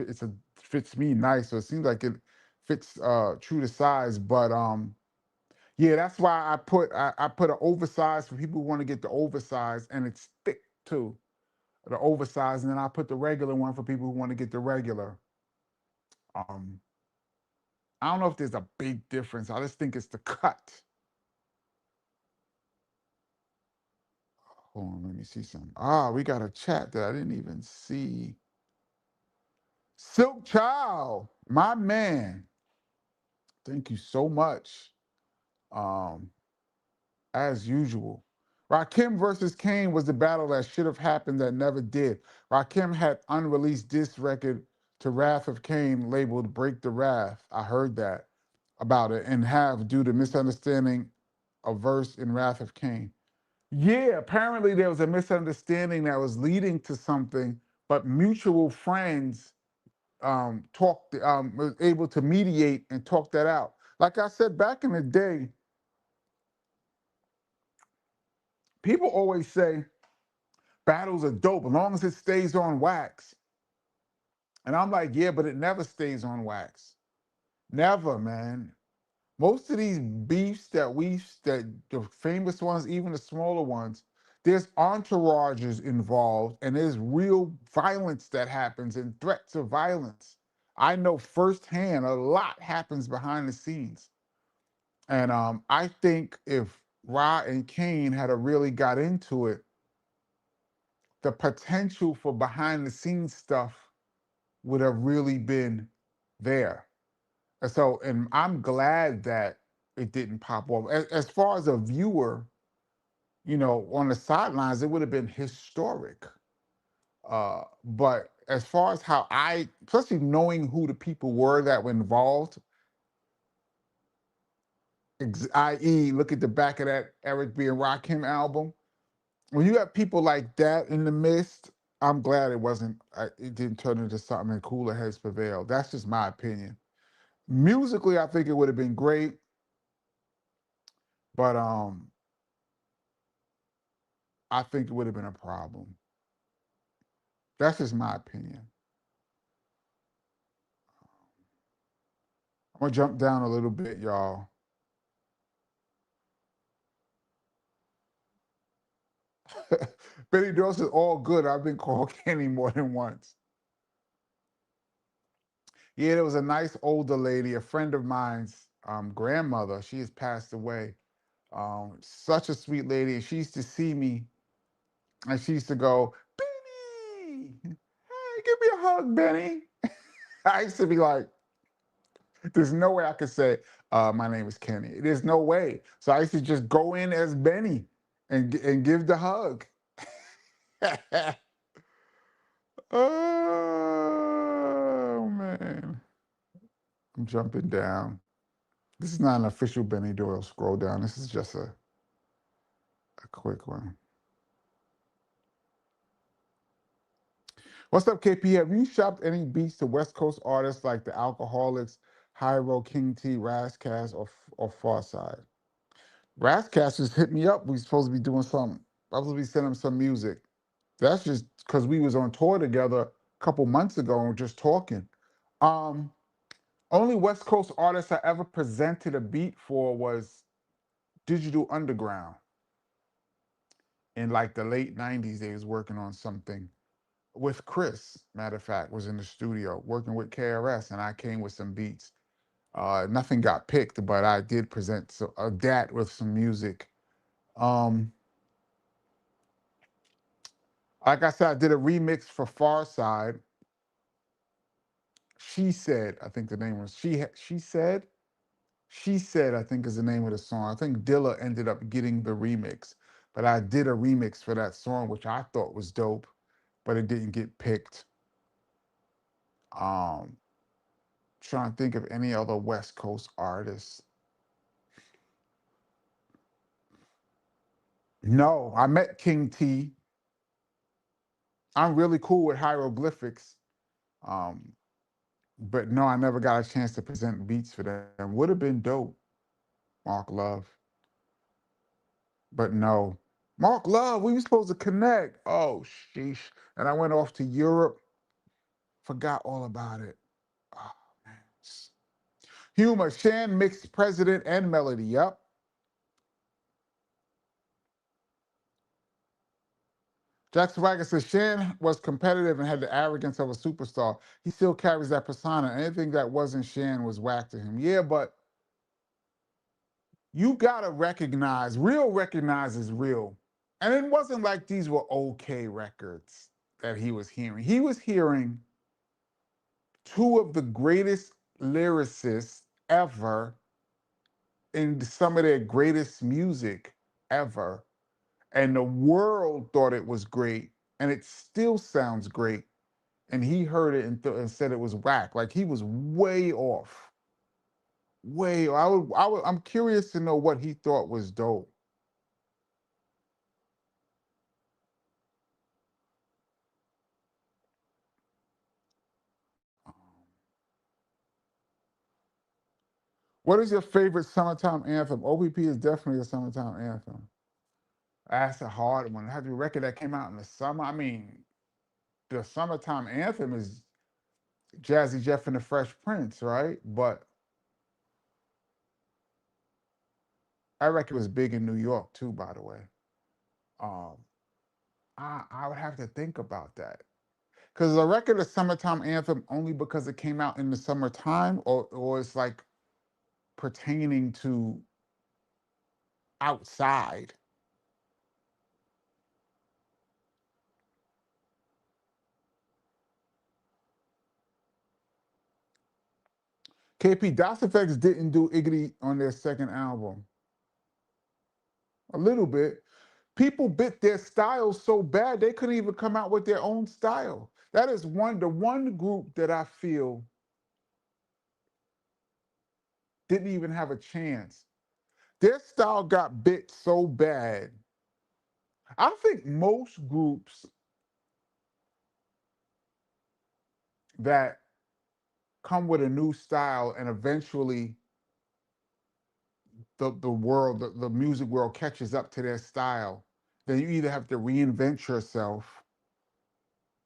fits me nice. So it seems like it fits true to size. But yeah, that's why I put an oversized for people who want to get the oversized, and it's thick too, the oversized, and then I put the regular one for people who want to get the regular. Um, I don't know if there's a big difference. I just think it's the cut. Hold on, let me see something. Ah, we got a chat that I didn't even see. Silk Child, my man. Thank you so much. Um, as usual. Rakim versus Kane was the battle that should have happened that never did. Rakim had unreleased diss record to Wrath of Kane labeled Break the Wrath. I heard that about it and have due to misunderstanding a verse in Wrath of Kane. Yeah, apparently there was a misunderstanding that was leading to something, but mutual friends talked, was able to mediate and talk that out. Like I said back in the day, people always say battles are dope as long as it stays on wax. And I'm like, yeah, but it never stays on wax. Never, man. Most of these beefs that the famous ones, even the smaller ones, there's entourages involved and there's real violence that happens and threats of violence. I know firsthand a lot happens behind the scenes. And I think if Ra and Kane had a really got into it, the potential for behind the scenes stuff would have really been there. And so, and I'm glad that it didn't pop off. As far as a viewer, on the sidelines, it would have been historic. But as far as how especially knowing who the people were that were involved, i.e., look at the back of that Eric B. and Rakim album. When you have people like that in the midst, I'm glad it didn't turn into something and cooler heads prevailed. That's just my opinion. Musically, I think it would have been great, but I think it would have been a problem. That's just my opinion. I'm gonna jump down a little bit, y'all. Benny Doss is all good. I've been called Kenny more than once. Yeah, there was a nice older lady, a friend of mine's grandmother. She has passed away. Such a sweet lady. And she used to see me and she used to go, Benny, hey, give me a hug, Benny. I used to be like, there's no way I could say, my name is Kenny. There's no way. So I used to just go in as Benny and give the hug. Oh man. I'm jumping down. This is not an official Benny Doyle scroll down. This is just a quick one. What's up, KP? Have you shopped any beats to West Coast artists like the Alcoholics, Hyro, King T, Razzcast, or Farside? Razzcast just hit me up. We supposed to be doing something. I was supposed to be sending him some music. That's just because we was on tour together a couple months ago and we're just talking. Um, Only West Coast artist I ever presented a beat for was Digital Underground. In like the late 90s, they was working on something with Chris, matter of fact, was in the studio working with KRS, and I came with some beats. Nothing got picked, but I did present that with some music. Um, like I said, I did a remix for Farside. She Said, I think the name was She Said, I think is the name of the song. I think Dilla ended up getting the remix, but I did a remix for that song, which I thought was dope, but it didn't get picked. Um, Trying to think of any other West Coast artists. No, I met King T. I'm really cool with hieroglyphics. Um, but no, I never got a chance to present beats for them. Would have been dope, Mark Love. But no. Mark Love, we were supposed to connect. Oh, sheesh. And I went off to Europe, forgot all about it. Oh, man. Humor, Shan mixed President and Melody. Yep. Jackson Wagner says Shan was competitive and had the arrogance of a superstar. He still carries that persona. Anything that wasn't Shan was whack to him. Yeah, but you gotta recognize is real. And it wasn't like these were okay records that he was hearing. He was hearing two of the greatest lyricists ever in some of their greatest music ever. and the world thought it was great, and it still sounds great. And he heard it and said it was whack. Like he was way off. Way. I'm curious to know what he thought was dope. Um, What is your favorite summertime anthem? OPP is definitely a summertime anthem. That's a hard one. Have you record that came out in the summer? I mean, the summertime anthem is Jazzy Jeff and the Fresh Prince, right? But that record was big in New York too, by the way. Um, I would have to think about that. Because the record is summertime anthem only because it came out in the summertime, or it's like pertaining to outside. KP Das Effects didn't do Iggity on their second album. A little bit. People bit their style so bad they couldn't even come out with their own style. That is the one group that I feel didn't even have a chance. Their style got bit so bad. I think most groups that come with a new style and eventually the music world catches up to their style, then you either have to reinvent yourself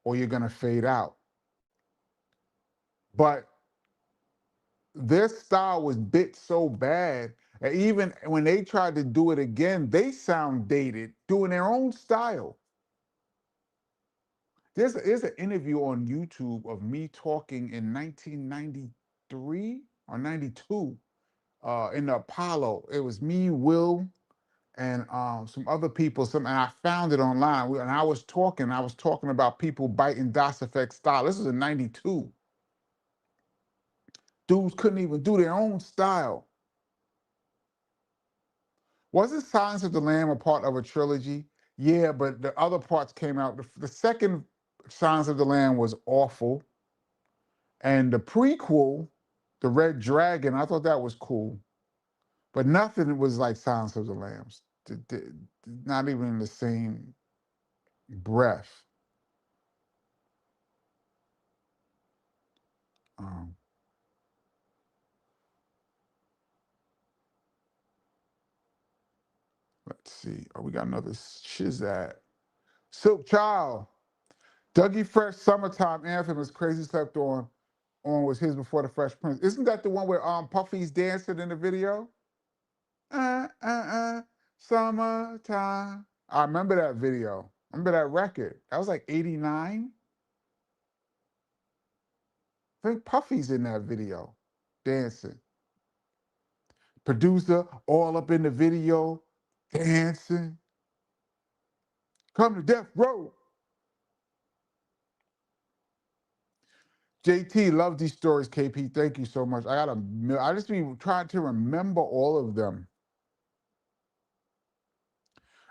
or you're gonna fade out. But their style was bit so bad that even when they tried to do it again, they sound dated, doing their own style. There's an interview on YouTube of me talking in 1993 or 92 in the Apollo. It was me, Will, and some other people. And I found it online. And I was talking about people biting Das Effect style. This was in '92. Dudes couldn't even do their own style. Wasn't Silence of the Lamb a part of a trilogy? Yeah, but the other parts came out. The second Silence of the Lamb was awful. And the prequel, The Red Dragon, I thought that was cool. But nothing was like Silence of the Lambs. Not even in the same breath. Um, let's see. Oh, we got another Shizat. Silk Child. Dougie Fresh Summertime Anthem is crazy slept on was his before the Fresh Prince. Isn't that the one where Puffy's dancing in the video? Uh, uh, uh, Summertime. I remember that video. I remember that record. That was like '89. I think Puffy's in that video, dancing. Producer all up in the video, dancing. Come to death row. JT, love these stories, KP. Thank you so much. I just be trying to remember all of them.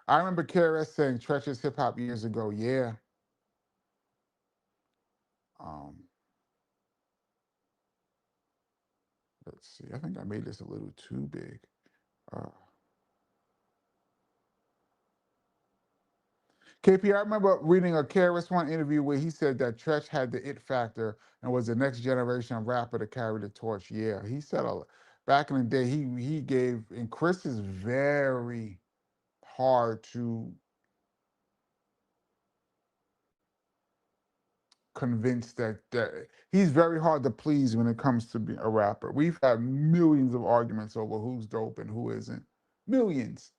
I remember KRS saying treacherous hip hop years ago. Yeah. Um, let's see. I think I made this a little too big. Uh, KP, I remember reading a KRS One interview where he said that Tretch had the it factor and was the next generation rapper to carry the torch. Yeah, he said back in the day he gave, and Chris is very hard to convince that he's very hard to please when it comes to being a rapper. We've had millions of arguments over who's dope and who isn't. Millions.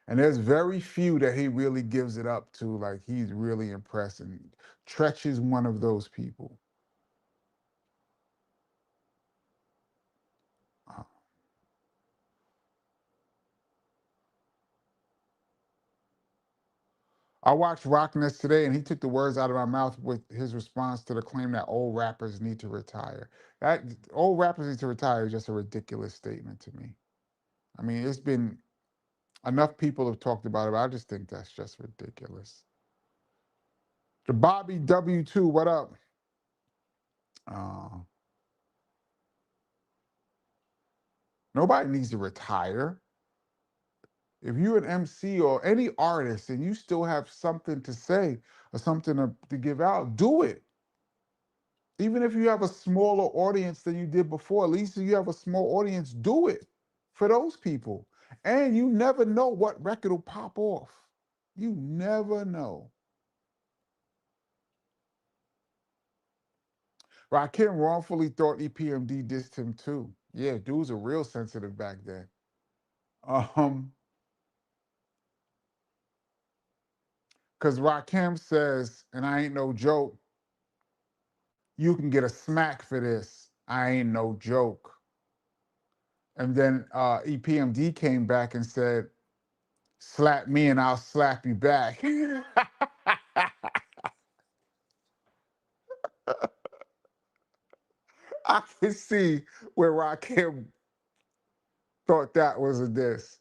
And there's very few that he really gives it up to, like he's really impressed. And Tretch is one of those people. Uh, I watched Rockness today, and he took the words out of my mouth with his response to the claim that old rappers need to retire. That old rappers need to retire is just a ridiculous statement to me. I mean, it's been Enough people have talked about it, but I just think that's just ridiculous. The Bobby W2, what up? Uh, Nobody needs to retire. If you're an MC or any artist and you still have something to say or something to give out, do it. Even if you have a smaller audience than you did before, at least if you have a small audience, do it for those people. And you never know what record will pop off. You never know. Rakim wrongfully thought EPMD dissed him too. Yeah, dudes are real sensitive back then. Um, because Rakim says, and I ain't no joke, you can get a smack for this. I ain't no joke. And then EPMD came back and said, slap me and I'll slap you back. I can see where Rakim thought that was a diss.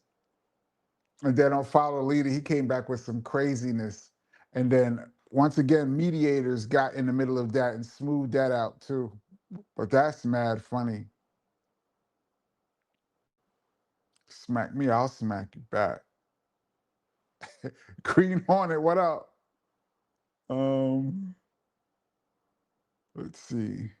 And then on Follow Leader, he came back with some craziness. And then once again, mediators got in the middle of that and smoothed that out too. But that's mad funny. Smack me, I'll smack you back. Green Hornet, what up? Um, let's see.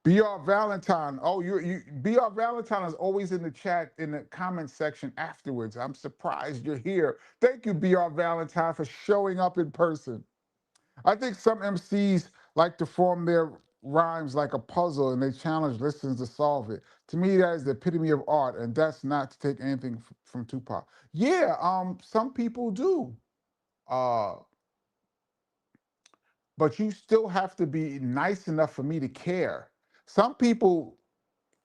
BR Valentine. Oh, you BR Valentine is always in the chat in the comment section afterwards. I'm surprised you're here. Thank you, BR Valentine, for showing up in person. I think some MCs like to form their rhymes like a puzzle and they challenge listeners to solve it. To me, that is the epitome of art, and that's not to take anything from Tupac. Yeah, some people do. Uh, but you still have to be nice enough for me to care. Some people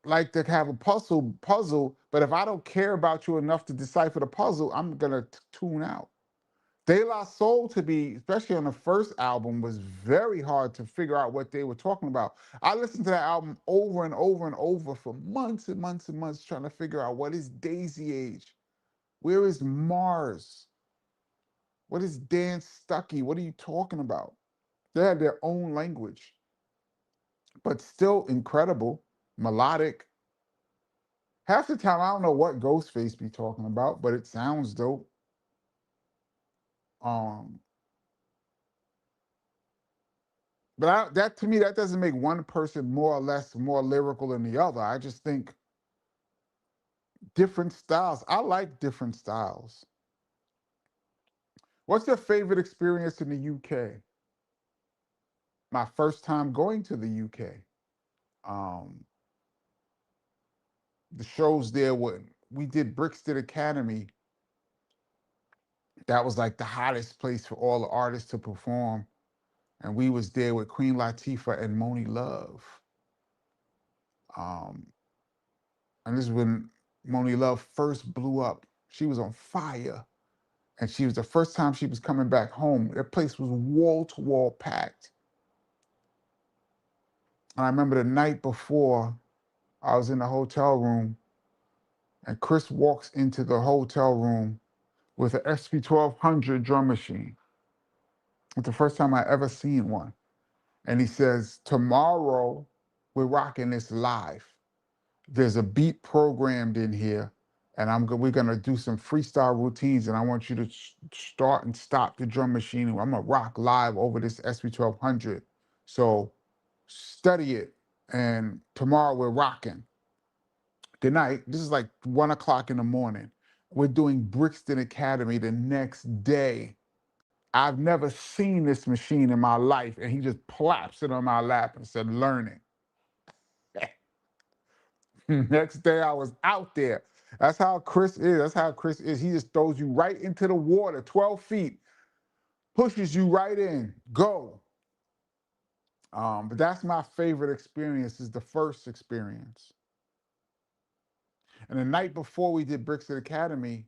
like to have a puzzle, but if I don't care about you enough to decipher the puzzle, I'm gonna tune out. De La Soul, to be, especially on the first album, was very hard to figure out what they were talking about. I listened to that album over and over and over for months and months and months trying to figure out what is Daisy Age? Where is Mars? What is Dan Stuckey? What are you talking about? They had their own language, but still incredible, melodic. Half the time, I don't know what Ghostface be talking about, but it sounds dope. Um, but that to me, that doesn't make one person more or less more lyrical than the other. I just think different styles. I like different styles. What's your favorite experience in the UK? My first time going to the UK. Um, the shows there when we did Brixton Academy, that was like the hottest place for all the artists to perform. And we was there with Queen Latifah and Moni Love. Um, and this is when Moni Love first blew up. She was on fire. And she was the first time she was coming back home. That place was wall to wall packed. And I remember the night before, I was in the hotel room, and Chris walks into the hotel room with an SP1200 drum machine. It's the first time I ever seen one. And he says, tomorrow we're rocking this live. There's a beat programmed in here, and we're gonna do some freestyle routines, and I want you to start and stop the drum machine. I'm gonna rock live over this SP1200. So study it, and tomorrow we're rocking. Good night. This is like 1 o'clock in the morning. We're doing Brixton Academy the next day. I've never seen this machine in my life, and he just plops it on my lap and said, learning. Next day I was out there. That's how Chris is. That's how Chris is. He just throws you right into the water, 12 feet, pushes you right in. Go. But that's my favorite experience, is the first experience. And the night before we did Brixton Academy,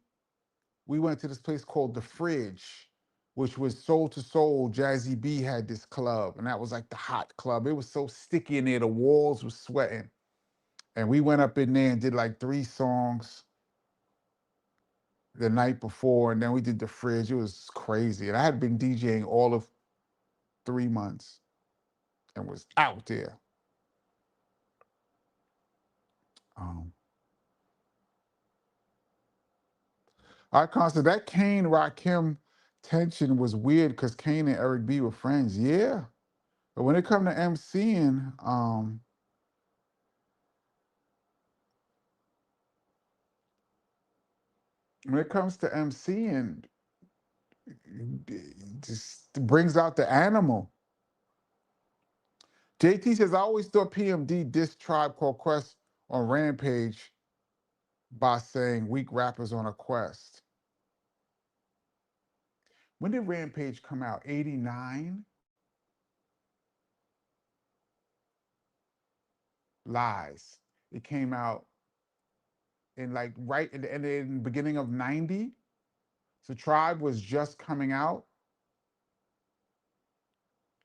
we went to this place called The Fridge, which was Soul to Soul. Jazzy B had this club, and that was like the hot club. It was so sticky in there, the walls were sweating. And we went up in there and did like 3 songs the night before, and then we did the fridge. It was crazy. And I had been DJing all of 3 months and was out there. Um, I constant that Kane Rakim tension was weird because Kane and Eric B were friends. Yeah. But when it come to MCing, when it comes to MCing, it just brings out the animal. JT says, I always thought PMD dissed Tribe Called Quest on Rampage by saying weak rappers on a quest. When did Rampage come out? 89? Lies. It came out in like right in the beginning of 90. So Tribe was just coming out.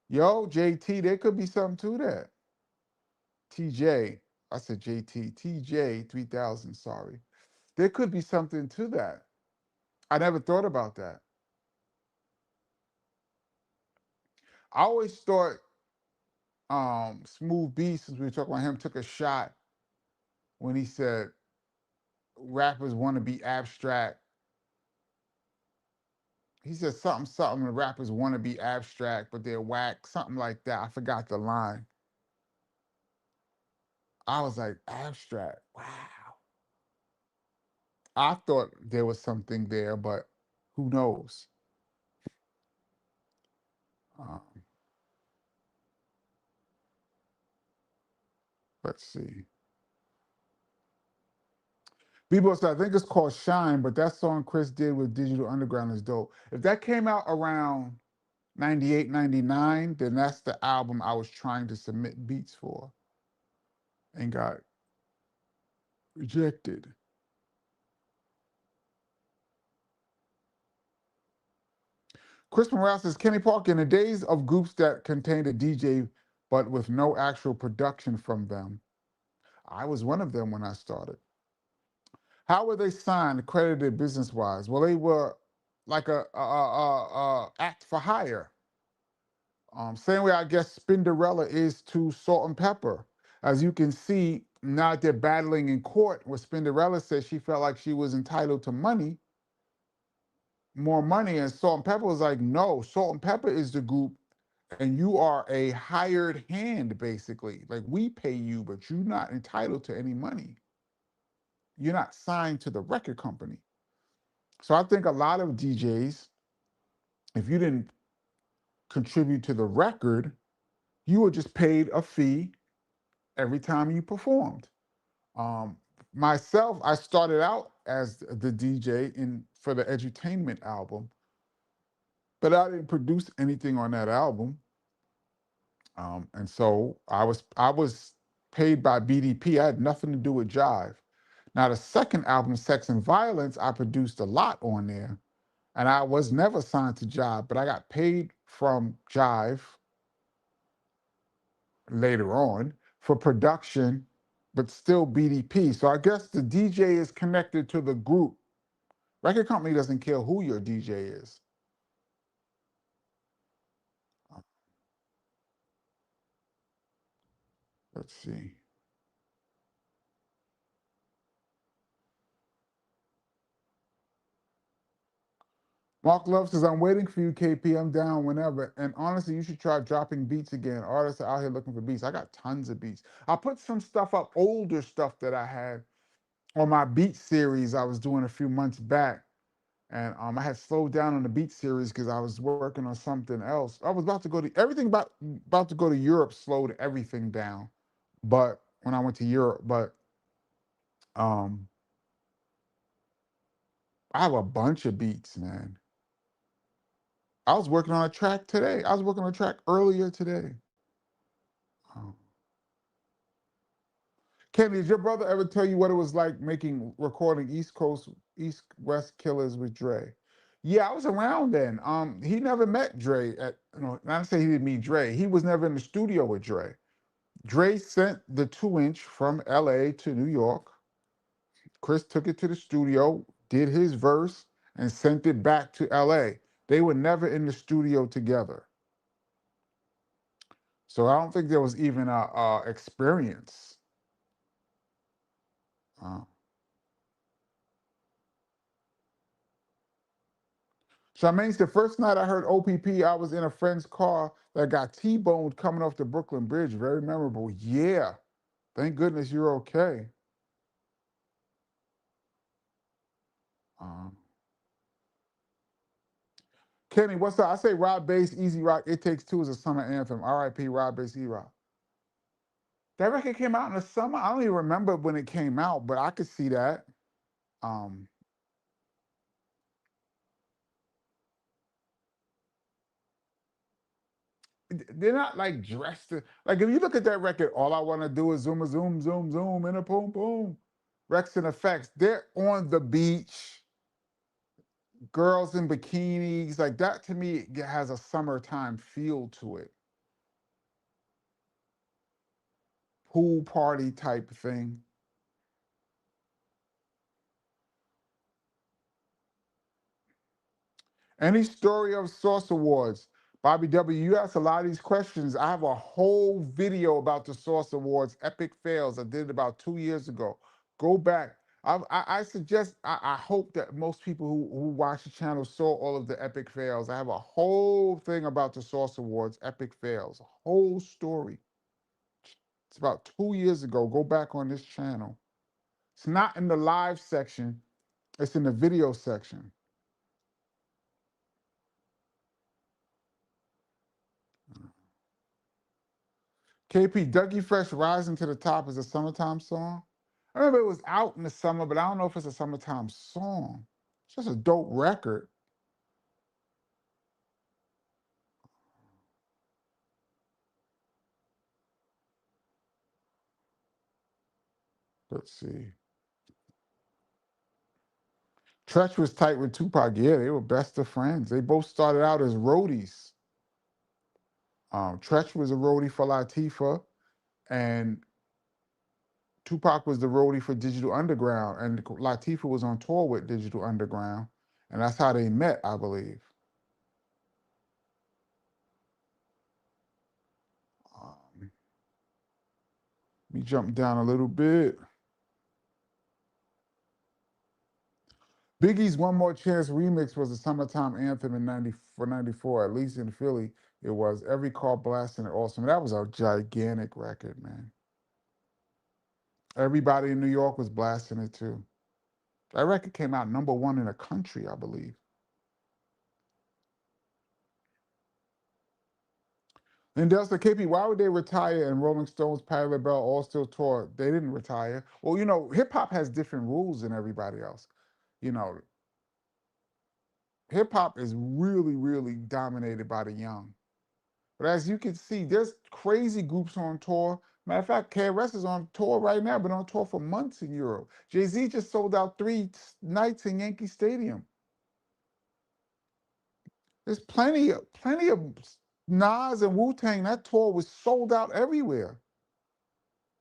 Yo, JT, there could be something to that. TJ, I said JT, TJ 3000, sorry. There could be something to that. I never thought about that. I always thought Smooth B, since we were talking about him, took a shot when he said rappers want to be abstract. He said something, and rappers want to be abstract, but they're whack, something like that. I forgot the line. I was like, abstract, wow. I thought there was something there, but who knows? Um, let's see. Bebo said, I think it's called Shine, but that song Chris did with Digital Underground is dope. If that came out around 98, 99, then that's the album I was trying to submit beats for and got rejected. Chris Morales says, Kenny Parker, in the days of groups that contained a DJ but with no actual production from them, I was one of them when I started. How were they signed, credited business-wise? Well, they were like a act for hire. Same way I guess Spinderella is to Salt and Pepper. As you can see, now that they're battling in court, where Spinderella says she felt like she was entitled to money, more money, and Salt and Pepper was like, no, Salt and Pepper is the group, and you are a hired hand, basically. Like, we pay you, but you're not entitled to any money. You're not signed to the record company. So I think a lot of DJs, if you didn't contribute to the record, you were just paid a fee every time you performed. Um, Myself, I started out as the DJ for the Edutainment album, but I didn't produce anything on that album. And so I was paid by BDP. I had nothing to do with Jive. Now the second album, Sex and Violence, I produced a lot on there, and I was never signed to Jive, but I got paid from Jive later on for production, but still BDP. So I guess the DJ is connected to the group. Record company doesn't care who your DJ is. Let's see. Mark Love says, I'm waiting for you, KP. I'm down whenever. And honestly, you should try dropping beats again. Artists are out here looking for beats. I got tons of beats. I put some stuff up, older stuff that I had on my beat series I was doing a few months back. And I had slowed down on the beat series because I was working on something else. I was about to go to everything about to go to Europe, slowed everything down. But when I went to Europe, but um, I have a bunch of beats, man. I was working on a track today. I was working on a track earlier today. Um, Kenny, did your brother ever tell you what it was like recording East West Killers with Dre? Yeah, I was around then. He never met Dre. Not to say he didn't meet Dre. He was never in the studio with Dre. Dre sent the 2-inch from LA to New York. Chris took it to the studio, did his verse, and sent it back to LA. They were never in the studio together. So I don't think there was even a experience. Uh, Charmaine's the first night I heard OPP, I was in a friend's car that got T-boned coming off the Brooklyn Bridge. Very memorable. Yeah. Thank goodness you're okay. Um, Kenny, what's up? I say Rod Bass, Easy Rock, It Takes Two is a summer anthem. R.I.P. Rod Bass, E Rock. That record came out in the summer. I don't even remember when it came out, but I could see that. Um, they're not like dressed like if you look at that record, all I want to do is zoom a zoom, zoom, zoom, and a boom, boom. Rex and Effects, they're on the beach, girls in bikinis, like that to me has a summertime feel to it. Pool party type thing. Any story of Source Awards? Bobby W., you asked a lot of these questions. I have a whole video about the Source Awards, epic fails. I did it about 2 years ago. Go back. I suggest, I hope that most people who watch the channel saw all of the epic fails. I have a whole thing about the Source Awards, epic fails, a whole story. It's about 2 years ago. Go back on this channel. It's not in the live section, it's in the video section. KP, Dougie Fresh Rising to the Top is a summertime song. I remember it was out in the summer, but I don't know if it's a summertime song. It's just a dope record. Let's see. Tretch was tight with Tupac. Yeah, they were best of friends. They both started out as roadies. Tretch was a roadie for Latifah, and Tupac was the roadie for Digital Underground, and Latifah was on tour with Digital Underground, and that's how they met, I believe. Let me jump down a little bit. Biggie's One More Chance remix was a summertime anthem in 94, at least in Philly. It was every car blasting it awesome. That was a gigantic record, man. Everybody in New York was blasting it too. That record came out #1 in the country, I believe. And Delta KP, why would they retire and Rolling Stones, Patti LaBelle all still tour? They didn't retire. Well, hip hop has different rules than everybody else. You know, hip hop is really, really dominated by the young. But as you can see, there's crazy groups on tour. Matter of fact, KRS is on tour right now, been on tour for months in Europe. Jay-Z just sold out 3 nights in Yankee Stadium. There's plenty of Nas and Wu-Tang. That tour was sold out everywhere.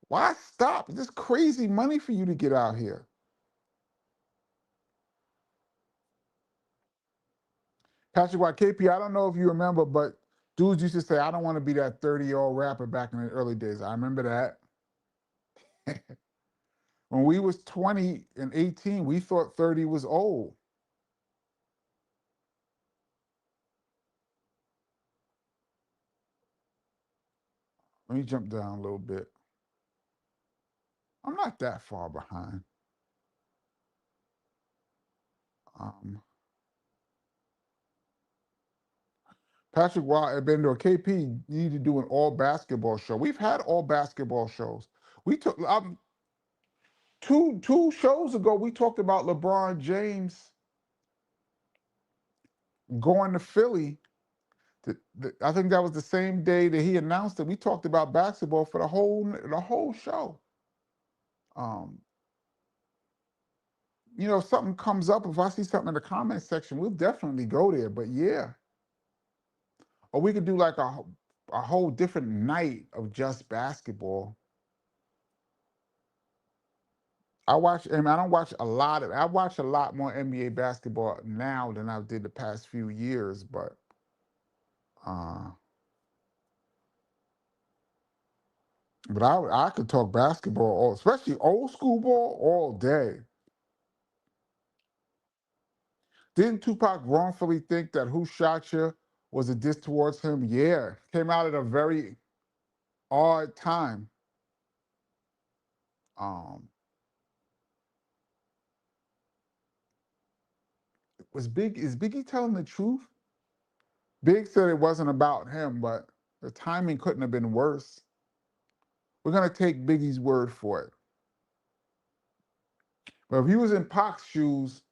Why stop? There's crazy money for you to get out here. Patrick White, KP, I don't know if you remember, but dudes used to say, I don't want to be that 30-year-old rapper back in the early days. I remember that. When we was 20 and 18, we thought 30 was old. Let me jump down a little bit. I'm not that far behind. Um, Patrick Wild, Bender, KP, you need to do an all basketball show. We've had all basketball shows. We took two shows ago. We talked about LeBron James going to Philly. I think that was the same day that he announced it. We talked about basketball for the whole show. Um, if something comes up, if I see something in the comment section, we'll definitely go there. But yeah, or we could do like a a whole different night of just basketball. I don't watch a lot of, I watch a lot more NBA basketball now than I did the past few years, uh, but I could talk basketball, especially old school ball, all day. Didn't Tupac wrongfully think that "Who Shot You" was a diss towards him? Yeah, came out at a very odd time. Um, is Biggie telling the truth? Big said it wasn't about him, but the timing couldn't have been worse. We're gonna take Biggie's word for it. But if he was in Pac's shoes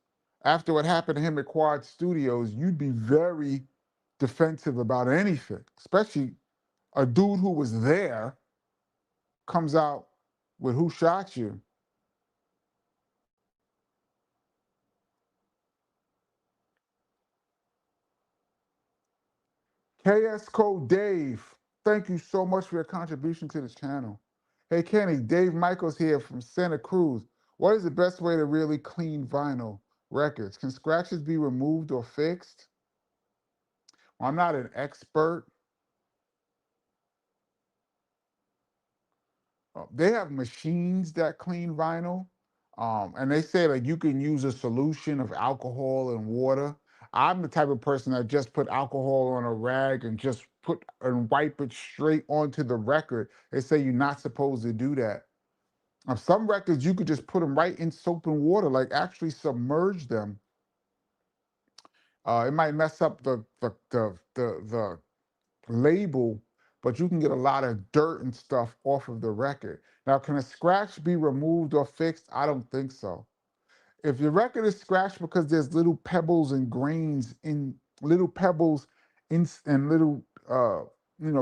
after what happened to him at Quad Studios, you'd be very defensive about anything, especially a dude who was there comes out with "Who Shot You." KS Code Dave, thank you so much for your contribution to this channel. Hey Kenny, Dave Michaels here from Santa Cruz. What is the best way to really clean vinyl records? Can scratches be removed or fixed? Well, I'm not an expert. They have machines that clean vinyl, and they say like you can use a solution of alcohol and water. I'm the type of person that just put alcohol on a rag and just put and wipe it straight onto the record. They say you're not supposed to do that. Some records you could just put them right in soap and water, like actually submerge them. It might mess up the label, but you can get a lot of dirt and stuff off of the record. Now, can a scratch be removed or fixed? I don't think so. If your record is scratched because there's little pebbles and grains in little pebbles and little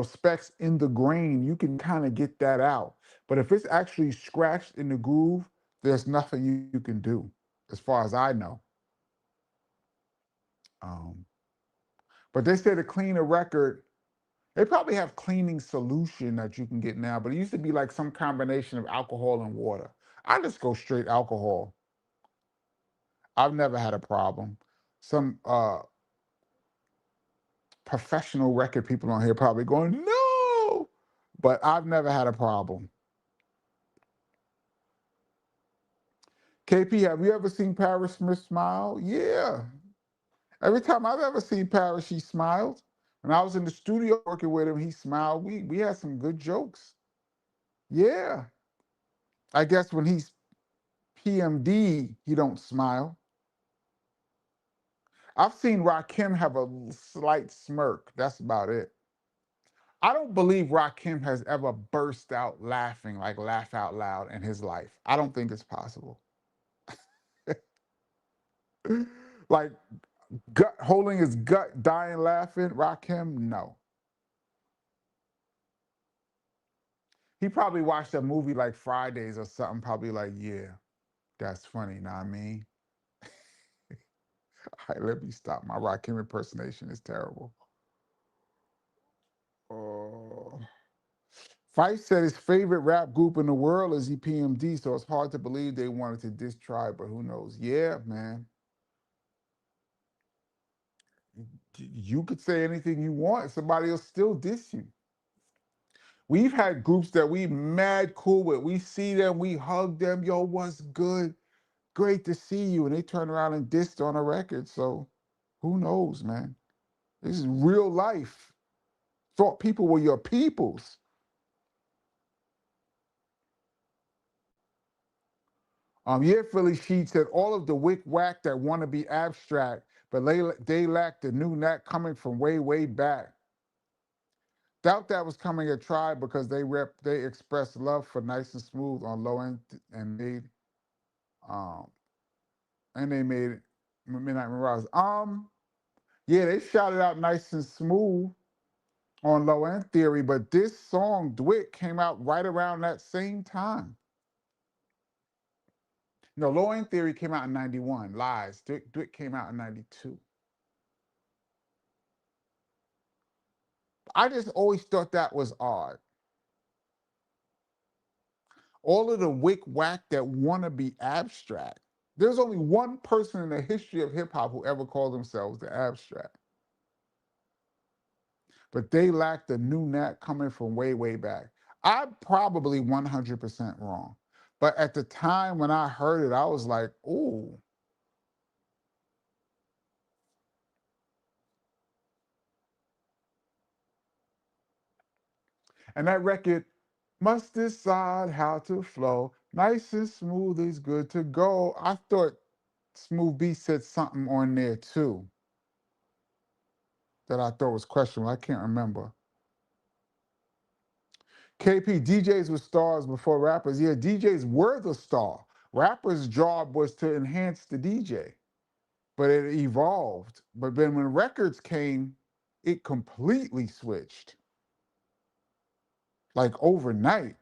specks in the grain, you can kind of get that out. But if it's actually scratched in the groove, there's nothing you can do, as far as I know. Um, but they say to clean a record, they probably have cleaning solution that you can get now, but it used to be like some combination of alcohol and water. I just go straight alcohol. I've never had a problem. Some professional record people on here probably going, no, but I've never had a problem. KP, have you ever seen Paris Smith smile? Yeah. Every time I've ever seen Paris, she smiled. When I was in the studio working with him, he smiled. We had some good jokes. Yeah. I guess when he's PMD, he don't smile. I've seen Rakim have a slight smirk. That's about it. I don't believe Rakim has ever burst out laughing, like laugh out loud in his life. I don't think it's possible. Like holding his gut, dying laughing, Rakim, no. He probably watched a movie like Fridays or something, probably like, yeah, that's funny, know what I mean? All right, let me stop. My Rakim impersonation is terrible. Oh. Fife said his favorite rap group in the world is EPMD, so it's hard to believe they wanted to diss Tribe, but who knows? Yeah, man. You could say anything you want, somebody will still diss you. We've had groups that we mad cool with. We see them, we hug them, yo, what's good? Great to see you. And they turn around and dissed on a record. So who knows, man? This is real life. Thought people were your peoples. Yeah, Philly Sheet said all of the wick whack that want to be abstract, but they lack the new knack coming from way, way back. Doubt that was coming at Tribe because they expressed love for Nice and Smooth on Low End and um they made Midnight Mirage. Yeah, they shouted out Nice and Smooth on Low End Theory, but this song Dwick came out right around that same time. No, Low End Theory came out in 91. Lies. Dwick came out in 92. I just always thought that was odd. All of the wick whack that want to be abstract. There's only one person in the history of hip hop who ever called themselves the abstract. But they lack the new nat coming from way, way back. I'm probably 100% wrong. But at the time when I heard it, I was like, ooh. And that record, must decide how to flow. Nice and smooth is good to go. I thought Smooth B said something on there too that I thought was questionable. I can't remember. KP, DJs were stars before rappers. Yeah, DJs were the star. Rappers' job was to enhance the DJ, but it evolved. But then when records came, it completely switched, like overnight.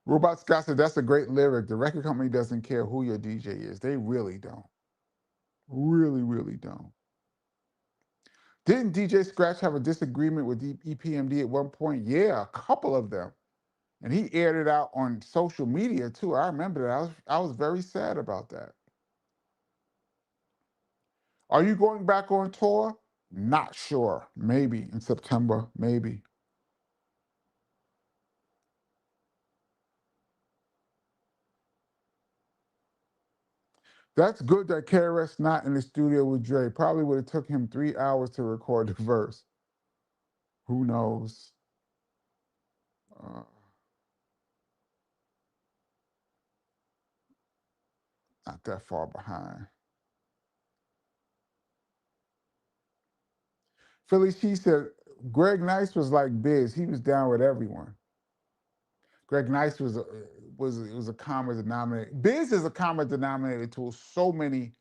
Robot Scott said that's a great lyric. The record company doesn't care who your DJ is. They really don't. Really, really don't. Didn't DJ Scratch have a disagreement with EPMD at one point? Yeah, a couple of them. And he aired it out on social media too. I remember that. I was very sad about that. Are you going back on tour? Not sure. Maybe in September. Maybe. That's good that KRS not in the studio with Dre. Probably would have took him 3 hours to record the verse. Who knows? Uh, Not that far behind. Philly She said Greg Nice was like Biz. He was down with everyone. Greg Nice was a common denominator. Biz is a common denominator to so many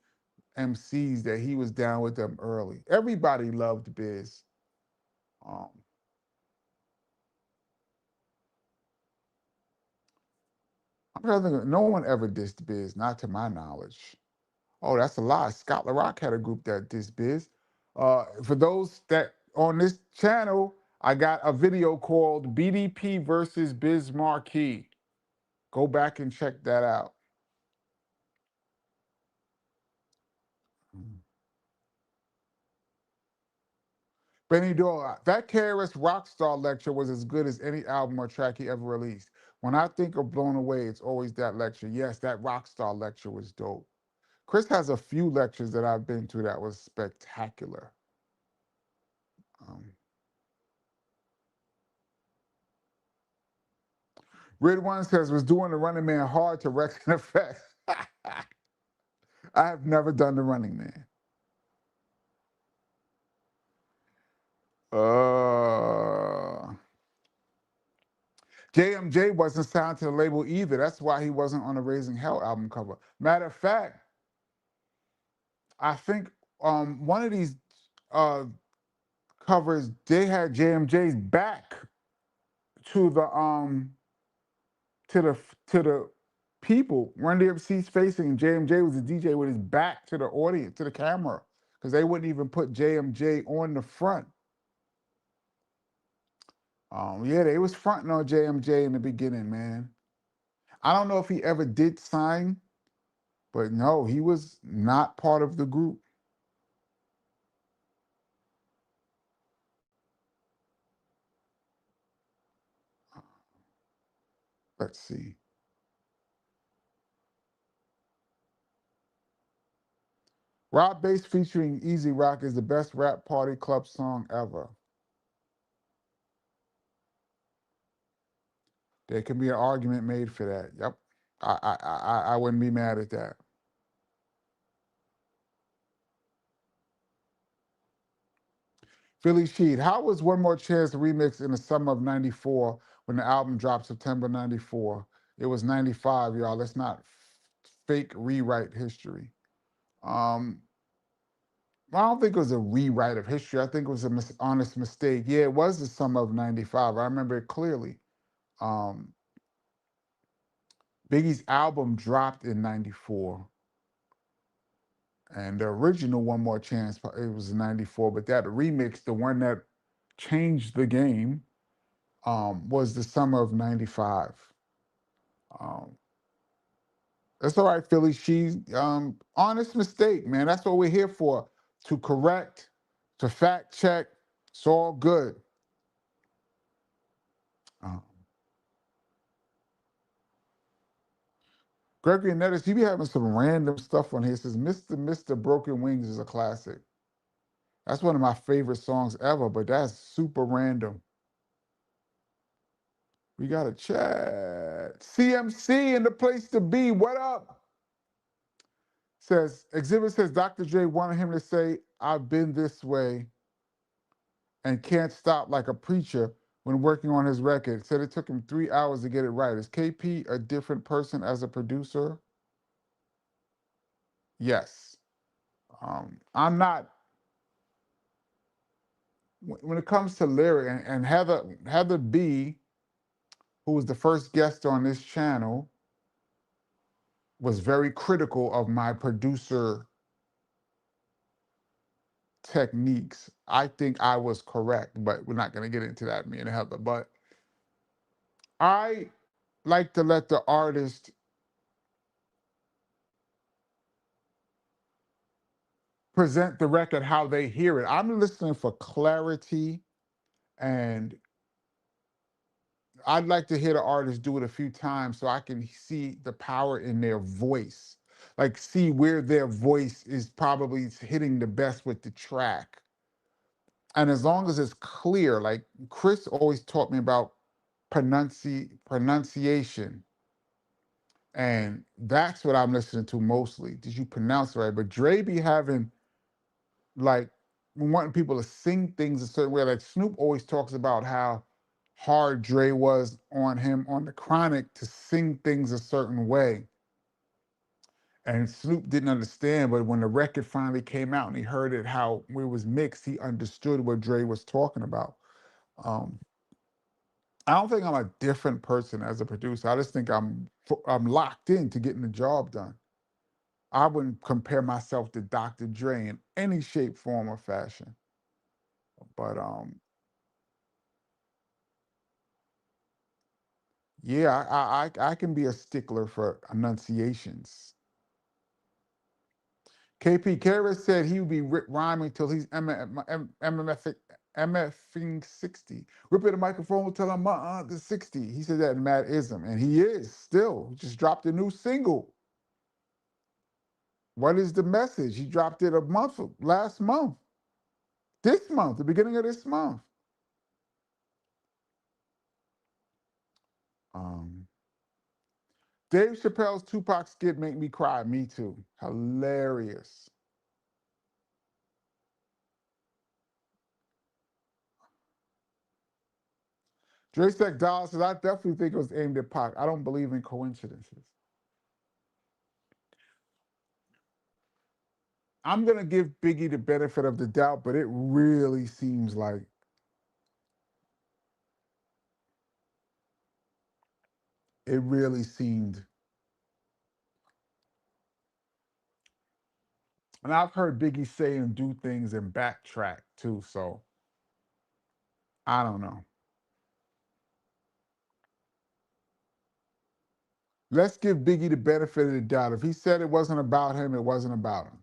MCs that he was down with them early. Everybody loved Biz. Um, I'm trying to think. No one ever dissed Biz, not to my knowledge. Oh, that's a lie. Scott LaRock had a group that dissed Biz. For those that on this channel, I got a video called BDP versus Biz Marquee. Go back and check that out. Benny Doyle, that KRS Rockstar lecture was as good as any album or track he ever released. When I think of Blown Away, it's always that lecture. Yes, that Rockstar lecture was dope. Chris has a few lectures that I've been to that was spectacular. Um, Red One says, was doing the Running Man hard to Rex and Effect. I have never done the Running Man. JMJ wasn't signed to the label either. That's why he wasn't on the Raising Hell album cover. Matter of fact, I think one of these uh, covers they had JMJ's back to the to the people. Run DMC's facing, and JMJ was the DJ with his back to the audience, to the camera, because they wouldn't even put JMJ on the front. Yeah, they was fronting on JMJ in the beginning, man. I don't know if he ever did sign, but no, he was not part of the group. Let's see. Rob Bass featuring Easy Rock is the best rap party club song ever. There can be an argument made for that. Yep. I wouldn't be mad at that. Philly Sheet, how was One More Chance remix in the summer of 94 when the album dropped September 94? It was 95, y'all. Let's not fake rewrite history. Um, I don't think it was a rewrite of history. I think it was an honest mistake. Yeah, it was the summer of 95. I remember it clearly. Um, Biggie's album dropped in '94, and the original One More Chance, it was in '94, but that remix, the one that changed the game, was the summer of '95. Um, that's all right, Philly. She's honest mistake, man. That's what we're here for, to correct, to fact check. It's all good. Um, Gregory and Nettis, you be having some random stuff on here. It says Mr. Broken Wings is a classic. That's one of my favorite songs ever, but that's super random. We got a chat. CMC in the place to be. What up? Says Exhibit says Dr. Dre wanted him to say, "I've been this way and can't stop like a preacher" when working on his record. Said it took him 3 hours to get it right. Is KP a different person as a producer? Yes. I'm not. When it comes to lyric, and Heather B, who was the first guest on this channel, was very critical of my producer techniques. I think I was correct, but we're not going to get into that, me and Heather. But I like to let the artist present the record how they hear it. I'm listening for clarity, and I'd like to hear the artist do it a few times so I can see the power in their voice, like see where their voice is probably hitting the best with the track. And as long as it's clear, like Chris always taught me about pronunciation. And that's what I'm listening to mostly. Did you pronounce it right? But Dre be having, like, wanting people to sing things a certain way. Like Snoop always talks about how hard Dre was on him on the Chronic to sing things a certain way. And Snoop didn't understand, but when the record finally came out and he heard it how it was mixed, he understood what Dre was talking about. Um, I don't think I'm a different person as a producer. I just think I'm locked in to getting the job done. I wouldn't compare myself to Dr. Dre in any shape, form, or fashion. But yeah, I can be a stickler for enunciations. KP Karras said he would be rhyming till he's MFing 60. Ripping the microphone will tell him the 60. He said that in Mad Ism, and he is still. He just dropped a new single. What is the message? He dropped it last month. This month, the beginning of this month. Dave Chappelle's Tupac skit make me cry. Me too. Hilarious. Dre Stack Dollar says, I definitely think it was aimed at Pac. I don't believe in coincidences. I'm going to give Biggie the benefit of the doubt, but it really seems like it really seemed. And I've heard Biggie say and do things and backtrack too, so I don't know. Let's give Biggie the benefit of the doubt. If he said it wasn't about him, it wasn't about him.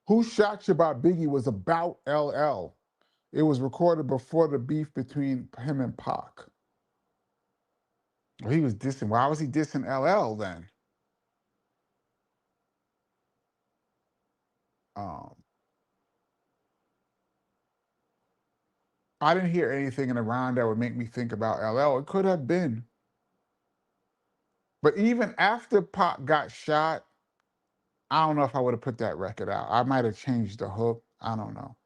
Who Shot You by Biggie was about LL. It was recorded before the beef between him and Pac. Well, he was dissing. Why was he dissing LL then? Um, I didn't hear anything in the round that would make me think about LL. It could have been. But even after Pac got shot, I don't know if I would have put that record out. I might have changed the hook. I don't know.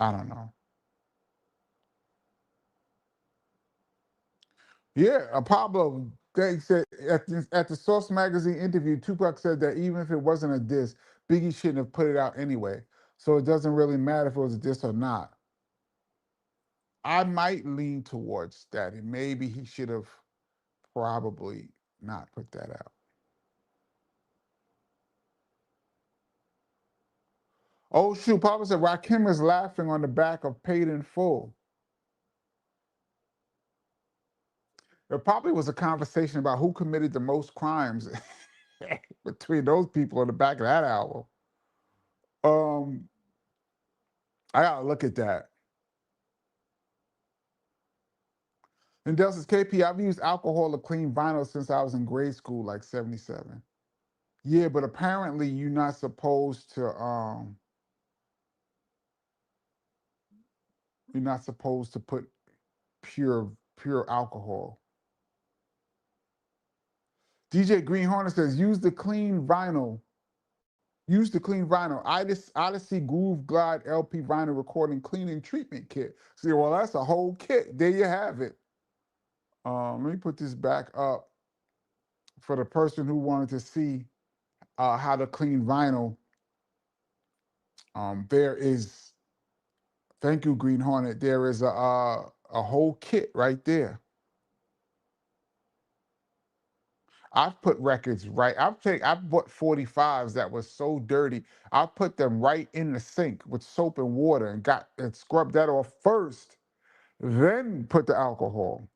I don't know. Yeah, Pablo, they said at the Source Magazine interview, Tupac said that even if it wasn't a diss, Biggie shouldn't have put it out anyway. So it doesn't really matter if it was a diss or not. I might lean towards that. And maybe he should have probably not put that out. Oh shoot, Papa said Rakim is laughing on the back of Paid in Full. There probably was a conversation about who committed the most crimes between those people on the back of that album. Um, I gotta look at that. And Del says, KP, I've used alcohol to clean vinyl since I was in grade school, like 77. Yeah, but apparently you're not supposed to put pure pure alcohol. DJ Green Hornet says, use the clean vinyl. Use the clean vinyl. Odyssey Groove Glide LP vinyl recording cleaning treatment kit. See, well, that's a whole kit. There you have it. Let me put this back up for the person who wanted to see how to clean vinyl. There is, thank you, Green Hornet. There is a whole kit right there. I've put records right. I've bought 45s that was so dirty. I put them right in the sink with soap and water and scrubbed that off first, then put the alcohol.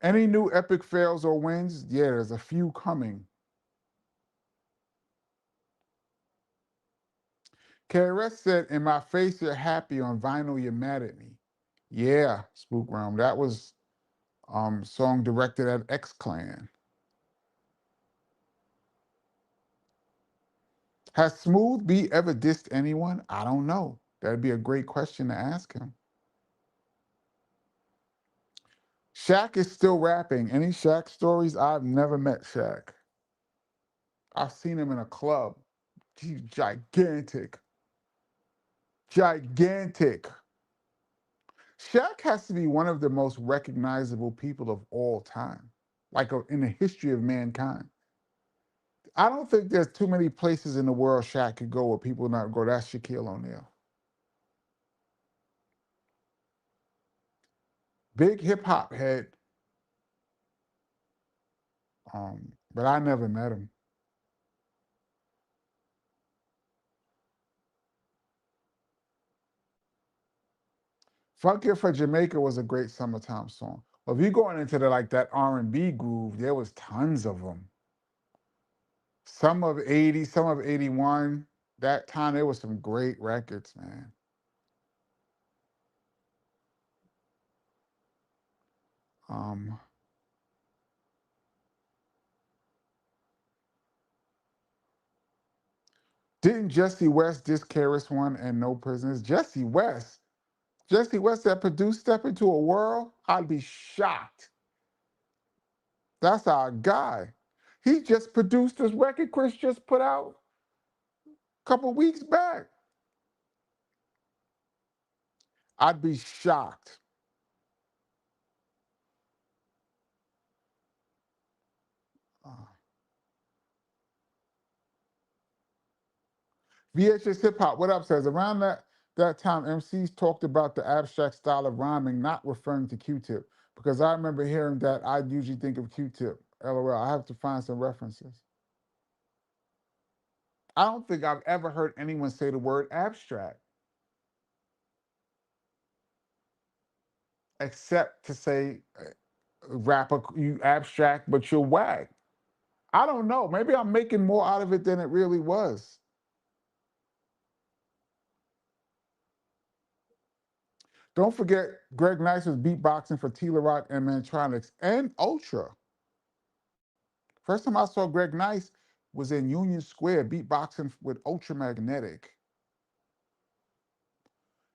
Any new epic fails or wins? Yeah, there's a few coming. KRS said, in my face, you're happy. On vinyl, you're mad at me. Yeah, Spook Realm. That was song directed at X Clan. Has Smooth B ever dissed anyone? I don't know. That'd be a great question to ask him. Shaq is still rapping. Any Shaq stories? I've never met Shaq. I've seen him in a club. He's gigantic. Gigantic. Shaq has to be one of the most recognizable people of all time, like in the history of mankind. I don't think there's too many places in the world Shaq could go where people not go. That's Shaquille O'Neal. Big hip hop head, but I never met him. Funk It for Jamaica was a great summertime song. Well, if you're going into that R&B groove, there was tons of them. Some of 80, some of 81. That time there was some great records, man. Um, didn't Jesse West diss Karis One and No Prisoners? Jesse West. Jesse West that produced Step Into a World? I'd be shocked. That's our guy. He just produced this record Chris just put out a couple weeks back. I'd be shocked. Uh, VHS Hip Hop, what up, says around that time, MCs talked about the abstract style of rhyming, not referring to Q-Tip. Because I remember hearing that, I usually think of Q-Tip. LOL, I have to find some references. I don't think I've ever heard anyone say the word abstract, except to say, rapper, you abstract, but you're whack. I don't know. Maybe I'm making more out of it than it really was. Don't forget, Greg Nice was beatboxing for Tila Rock and Mantronics and Ultra. First time I saw Greg Nice was in Union Square beatboxing with Ultramagnetic.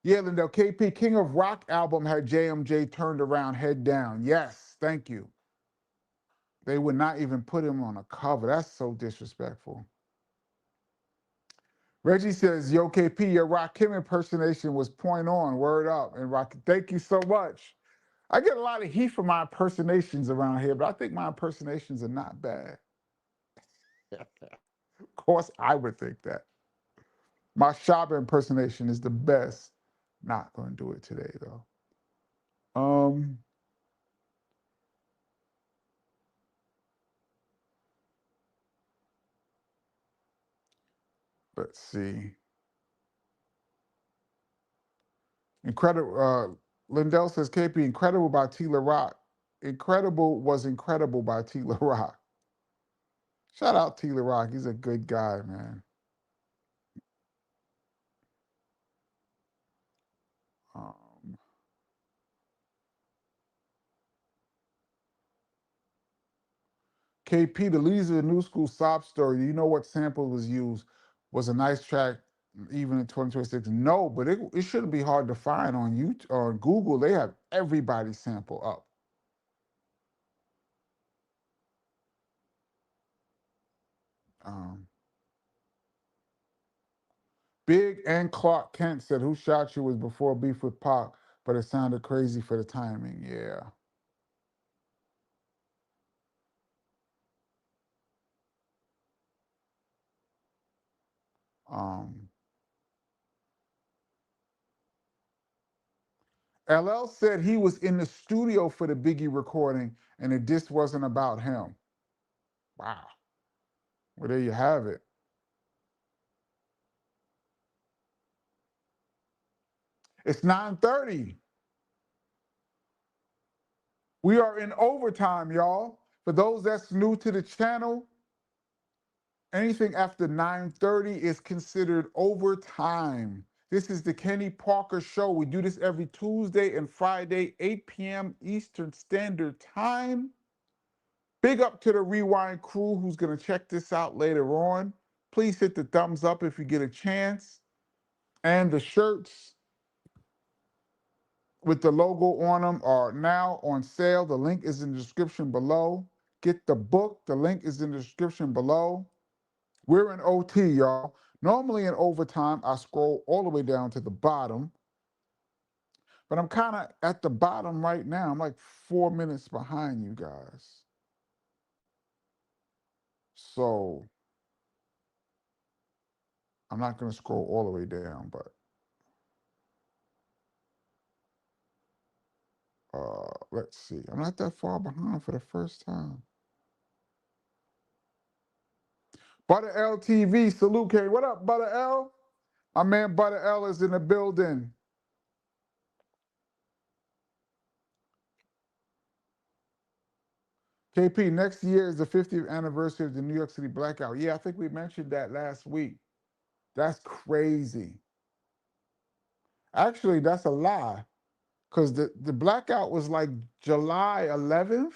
Yeah, Lindell, KP, King of Rock album had JMJ turned around, head down. Yes, thank you. They would not even put him on a cover. That's so disrespectful. Reggie says, yo, KP, your Rakim impersonation was point on. Word up. And Rock, thank you so much. I get a lot of heat for my impersonations around here, but I think my impersonations are not bad. Of course, I would think that. My Shaba impersonation is the best. Not going to do it today though. Um, let's see. Incredible. Lindell says KP Incredible by T. La Rock. Incredible was Incredible by T. La Rock. Shout out T. La Rock. He's a good guy, man. Um, KP, the leads of the new school sob story. Do you know what sample was used? Was a nice track even in 2026? No, but it shouldn't be hard to find on YouTube or Google. They have everybody's sample up. Um, Big and Clark Kent said, "Who Shot You" was before beef with Pac, but it sounded crazy for the timing. Yeah. Um, LL said he was in the studio for the Biggie recording and it just wasn't about him. Wow. Well, there you have it. It's 9:30. We are in overtime, y'all. For those that's new to the channel, anything after 9:30 is considered overtime. This is the Kenny Parker Show. We do this every Tuesday and Friday, 8 p.m. Eastern Standard Time. Big up to the Rewind crew who's going to check this out later on. Please hit the thumbs up if you get a chance. And the shirts with the logo on them are now on sale. The link is in the description below. Get the book. The link is in the description below. We're in OT, y'all. Normally in overtime, I scroll all the way down to the bottom, but I'm kind of at the bottom right now. I'm like 4 minutes behind you guys. So I'm not going to scroll all the way down, but let's see. I'm not that far behind for the first time. Butter L TV, salute K. What up, Butter L? My man Butter L is in the building. KP, next year is the 50th anniversary of the New York City blackout. Yeah, I think we mentioned that last week. That's crazy. Actually, that's a lie. Because the blackout was like July 11th.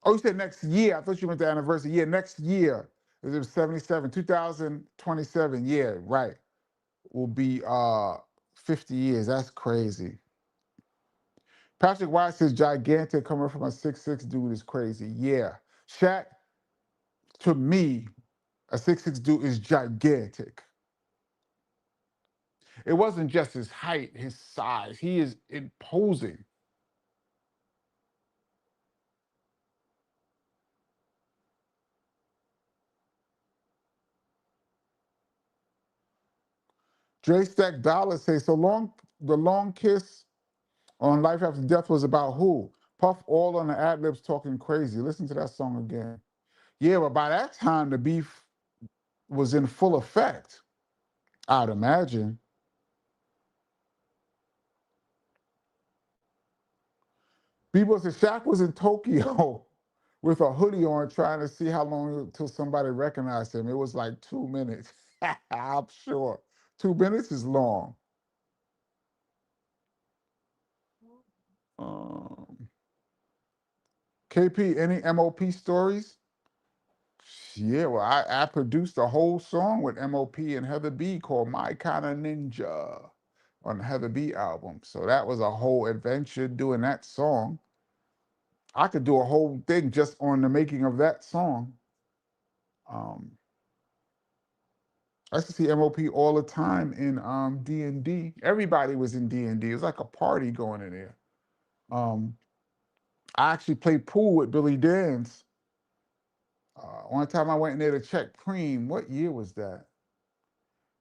Oh, you said next year. I thought you meant the anniversary. Yeah, next year. It was 77, 2027. Yeah, right. Will be 50 years. That's crazy. Patrick White says gigantic coming from a 6'6" dude is crazy. Yeah. Shaq, to me, a 6'6" dude is gigantic. It wasn't just his height, his size. He is imposing. Dre Stack Dollar says, so long, the long kiss on Life After Death was about who? Puff all on the ad libs talking crazy. Listen to that song again. Yeah, but by that time, the beef was in full effect, I'd imagine. People said Shaq was in Tokyo with a hoodie on trying to see how long until somebody recognized him. It was like 2 minutes. I'm sure. 2 minutes is long. Um, KP, any MOP stories? Yeah, well, I produced a whole song with MOP and Heather B called My Kind of Ninja on the Heather B album. So that was a whole adventure doing that song. I could do a whole thing just on the making of that song. Um, I used to see MOP all the time in D&D. Everybody was in D&D. It was like a party going in there. I actually played pool with Billy Danze One time I went in there to check Preem. What year was that?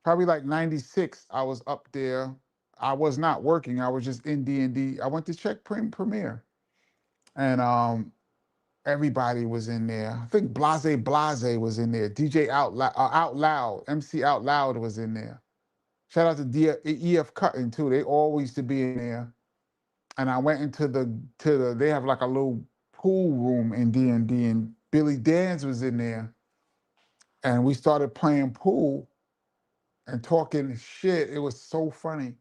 Probably like 96. I was up there. I was not working. I was just in D&D. I went to check Premiere. And everybody was in there. I think Blase was in there. DJ Out Loud, MC Out Loud was in there. Shout out to EF Cutting too. They always used to be in there. And I went into the they have like a little pool room in D&D, and Billy Danz was in there. And we started playing pool and talking shit. It was so funny.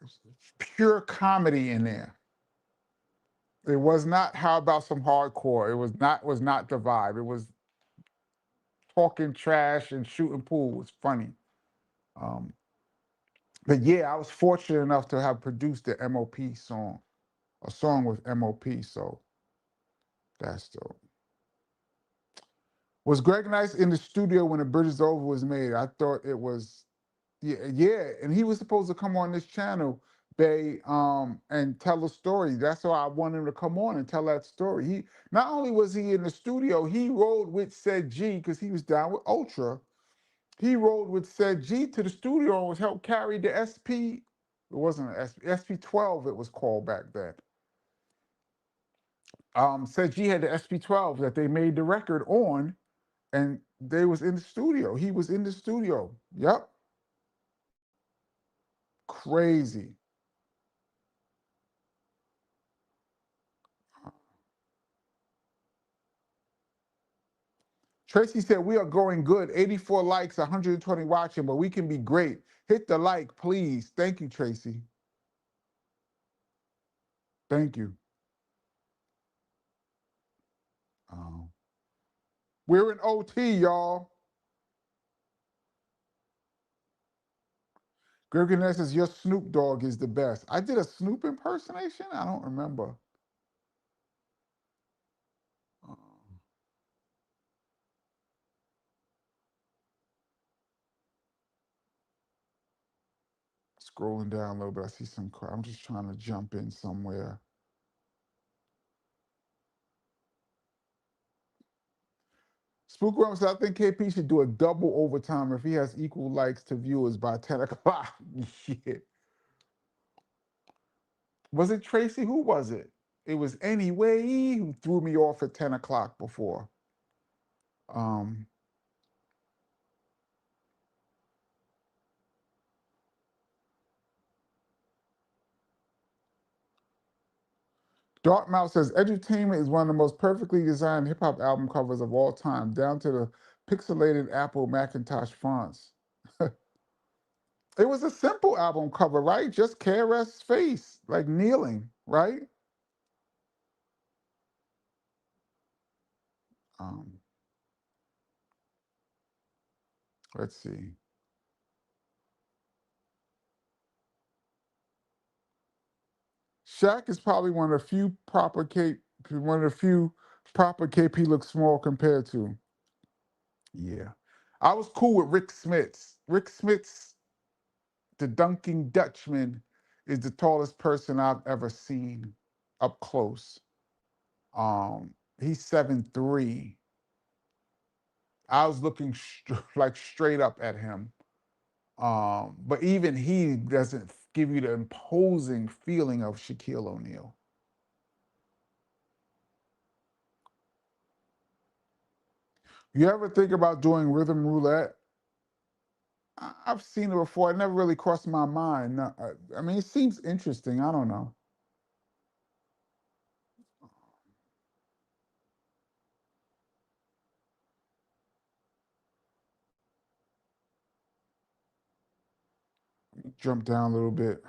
It was pure comedy in there. It was not how about some hardcore. It was not the vibe. It was talking trash and shooting pool. It was funny. Um, but yeah, I was fortunate enough to have produced the MOP song, a song with MOP. So that's dope. Was Greg Nice in the studio when The Bridge Is Over was made? I thought it was, yeah, and he was supposed to come on this channel, Bay, and tell a story. That's why I wanted him to come on and tell that story. He not only was he in the studio, he rode with Said G because he was down with Ultra. He rode with Said G to the studio and was helped carry the SP. It wasn't an SP12. It was called back then. Said G had the SP12 that they made the record on, and they was in the studio. He was in the studio. Yep. Crazy. Tracy said, we are going good. 84 likes, 120 watching, but we can be great. Hit the like, please. Thank you, Tracy. Thank you. Um, we're in OT, y'all. Gregory Ness says, your Snoop Dogg is the best. I did a Snoop impersonation? I don't remember. Scrolling down a little bit, I see some crap. I'm just trying to jump in somewhere. Spook Rum said, I think KP should do a double overtime if he has equal likes to viewers by 10 o'clock. Shit. Was it Tracy? Who was it? It was Anyway who threw me off at 10 o'clock before. Um, Dartmouth says, Edutainment is one of the most perfectly designed hip-hop album covers of all time, down to the pixelated Apple Macintosh fonts. It was a simple album cover, right? Just KRS's face, like kneeling, right? Um, let's see. Shaq is probably one of the few proper KP looks small compared to. Yeah. I was cool with Rick Smits. Rick Smits, the Dunking Dutchman, is the tallest person I've ever seen up close. He's 7'3". I was looking like straight up at him. But even he doesn't give you the imposing feeling of Shaquille O'Neal. You ever think about doing rhythm roulette? I've seen it before. It never really crossed my mind. No, I mean, it seems interesting. I don't know. Jump down a little bit.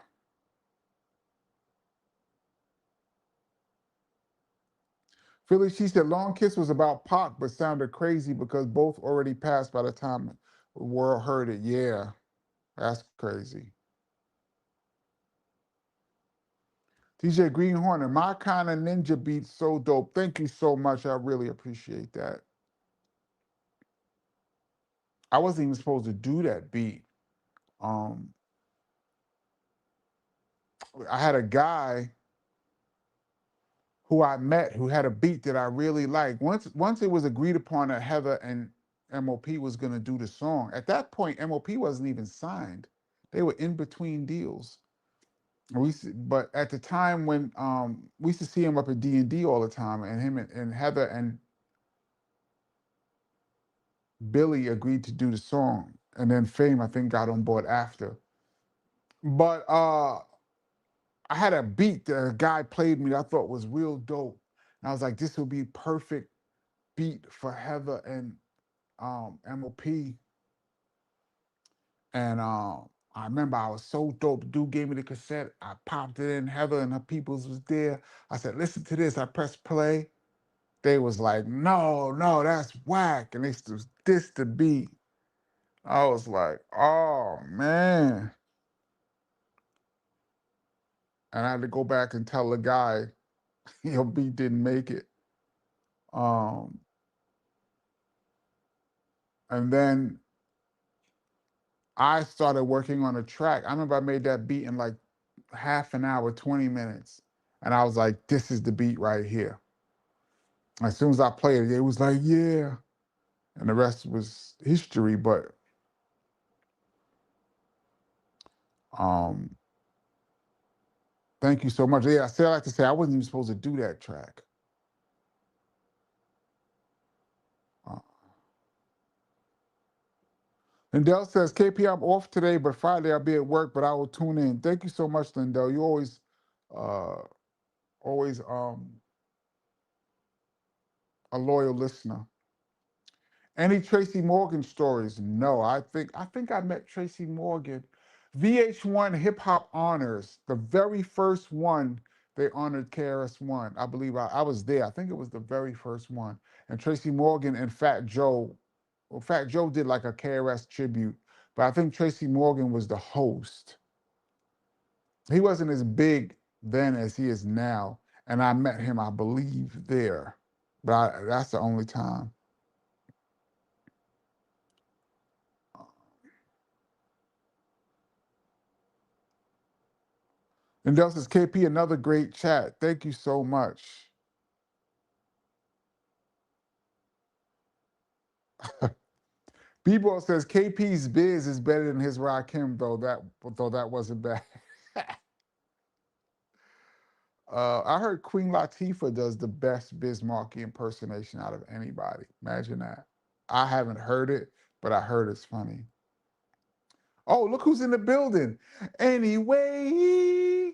Philly, she said Long Kiss was about Pac, but sounded crazy because both already passed by the time the world heard it. Yeah, that's crazy. DJ Green Hornet, my kind of ninja beat so dope. Thank you so much. I really appreciate that. I wasn't even supposed to do that beat. Um, I had a guy who I met who had a beat that I really liked. Once it was agreed upon that Heather and MOP was going to do the song. At that point, MOP wasn't even signed. They were in between deals. But at the time when we used to see him up at D&D all the time, and him and Heather and Billy agreed to do the song, and then Fame I think got on board after. But I had a beat that a guy played me that I thought was real dope, and I was like, this would be perfect beat for Heather and MOP. And I remember I was so dope. The dude gave me the cassette. I popped it in. Heather and her peoples was there. I said, listen to this. I pressed play. They was like, no, no, that's whack. And they just dissed the beat. I was like, oh man. And I had to go back and tell the guy your beat didn't make it. Um, and then I started working on a track. I remember I made that beat in like half an hour, 20 minutes. And I was like, this is the beat right here. As soon as I played it, it was like, yeah. And the rest was history. But um, thank you so much. Yeah, I still like to say I wasn't even supposed to do that track. Uh, Lindell says, KP, I'm off today, but Friday I'll be at work, but I will tune in. Thank you so much, Lindell. You uh, always a loyal listener. Any Tracy Morgan stories? No, I think I met Tracy Morgan. VH1 Hip Hop Honors, the very first one they honored KRS-One. I believe I was there. I think it was the very first one. And Tracy Morgan and Fat Joe. Well, Fat Joe did like a KRS tribute, but I think Tracy Morgan was the host. He wasn't as big then as he is now, and I met him, I believe, there. But that's the only time. And Del says, KP, another great chat. Thank you so much. B-Ball says KP's biz is better than his Rakim, though that wasn't bad. I heard Queen Latifah does the best Biz Markie impersonation out of anybody. Imagine that. I haven't heard it, but I heard it's funny. Oh, look who's in the building. Anyway,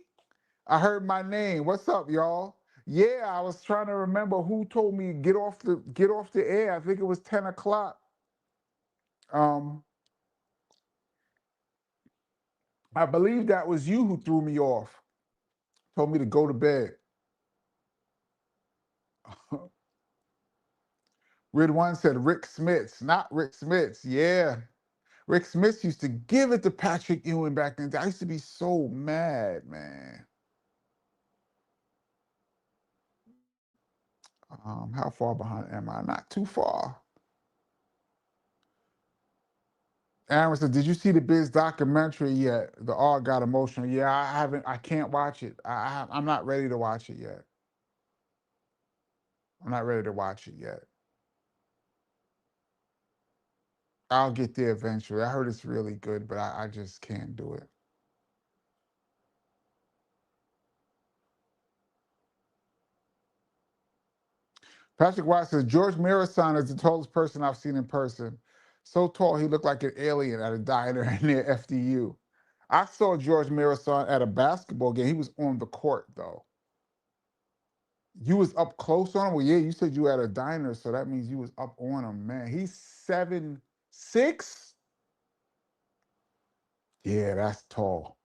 I heard my name. What's up, y'all? Yeah, I was trying to remember who told me get off the air. I think it was 10 o'clock. Um, I believe that was you who threw me off. Told me to go to bed. Rid One said Rick Smits, not Rick Smits. Yeah. Rick Smits used to give it to Patrick Ewing back then. I used to be so mad, man. How far behind am I? Not too far. Aaron said, "Did you see the Biz documentary yet? The R got emotional. Yeah, I haven't. I can't watch it. I'm not ready to watch it yet. I'm not ready to watch it yet. I'll get there eventually. I heard it's really good, but I just can't do it." Patrick White says, George Marathon is the tallest person I've seen in person. So tall, he looked like an alien at a diner near FDU. I saw George Marathon at a basketball game. He was on the court, though. You was up close on him? Well, yeah, you said you at a diner, so that means you was up on him, man. He's 7'6"? Yeah, that's tall.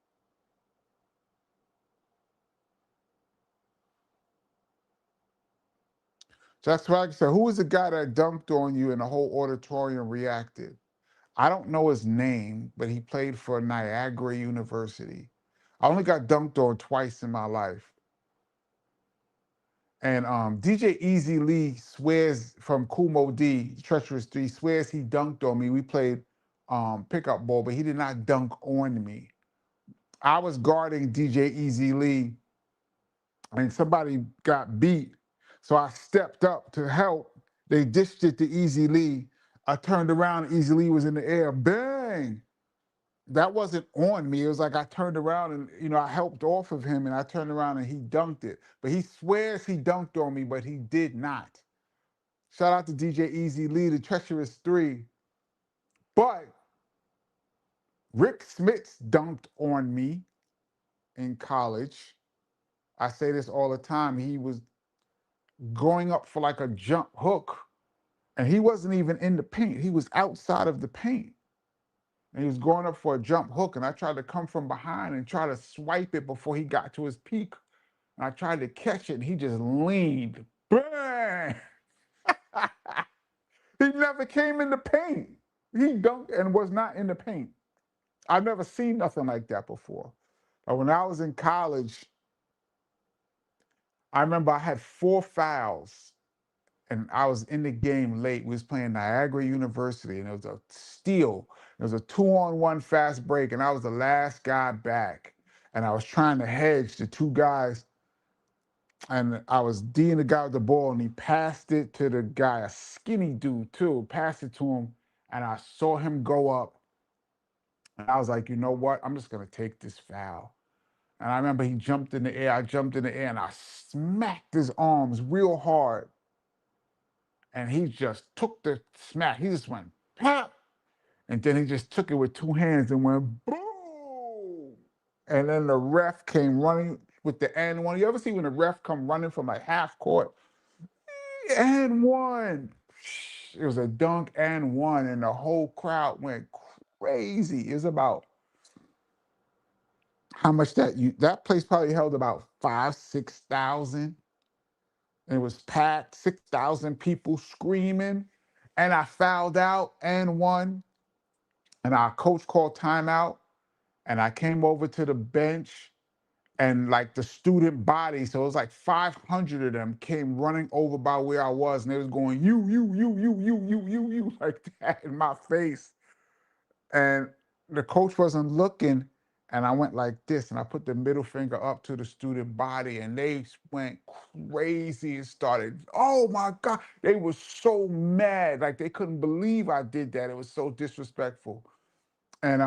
Jack Swagger said, who was the guy that dunked on you and the whole auditorium reacted? I don't know his name, but he played for Niagara University. I only got dunked on twice in my life. And DJ Easy Lee swears from Kumo D, Treacherous 3, swears he dunked on me. We played pickup ball, but he did not dunk on me. I was guarding DJ Easy Lee and somebody got beat. So I stepped up to help. They dished it to Easy Lee. I turned around, Easy Lee was in the air. Bang! That wasn't on me. It was like I turned around and I helped off of him and I turned around and he dunked it. But he swears he dunked on me, but he did not. Shout out to DJ Easy Lee, the treacherous three. But Rick Smits dunked on me in college. I say this all the time. He was going up for like a jump hook, and he wasn't even in the paint. He was outside of the paint. And he was going up for a jump hook, and I tried to come from behind and try to swipe it before he got to his peak. And I tried to catch it, and he just leaned. Bang! He never came in the paint. He dunked and was not in the paint. I've never seen nothing like that before. But when I was in college, I remember I had 4 fouls and I was in the game late. We was playing Niagara University and it was a steal. It was a 2-on-1 fast break and I was the last guy back. And I was trying to hedge the 2 guys and I was D'ing the guy with the ball and he passed it to the guy, a skinny dude too, passed it to him and I saw him go up and I was like, you know what? I'm just gonna take this foul. And I remember he jumped in the air. I jumped in the air and I smacked his arms real hard. And he just took the smack. He just went pop. And then he just took it with 2 hands and went boom. And then the ref came running with the and one. You ever see when the ref come running from like half court? And one. It was a dunk and one. And the whole crowd went crazy. It was about how much that place probably held about 5,000, 6,000. And it was packed, 6,000 people screaming. And I fouled out and won. And our coach called timeout. And I came over to the bench and like the student body, so it was like 500 of them came running over by where I was. And they was going, you, like that in my face. And the coach wasn't looking. And I went like this, and I put the middle finger up to the student body, and they went crazy and started, oh my God. They were so mad, like they couldn't believe I did that. It was so disrespectful. And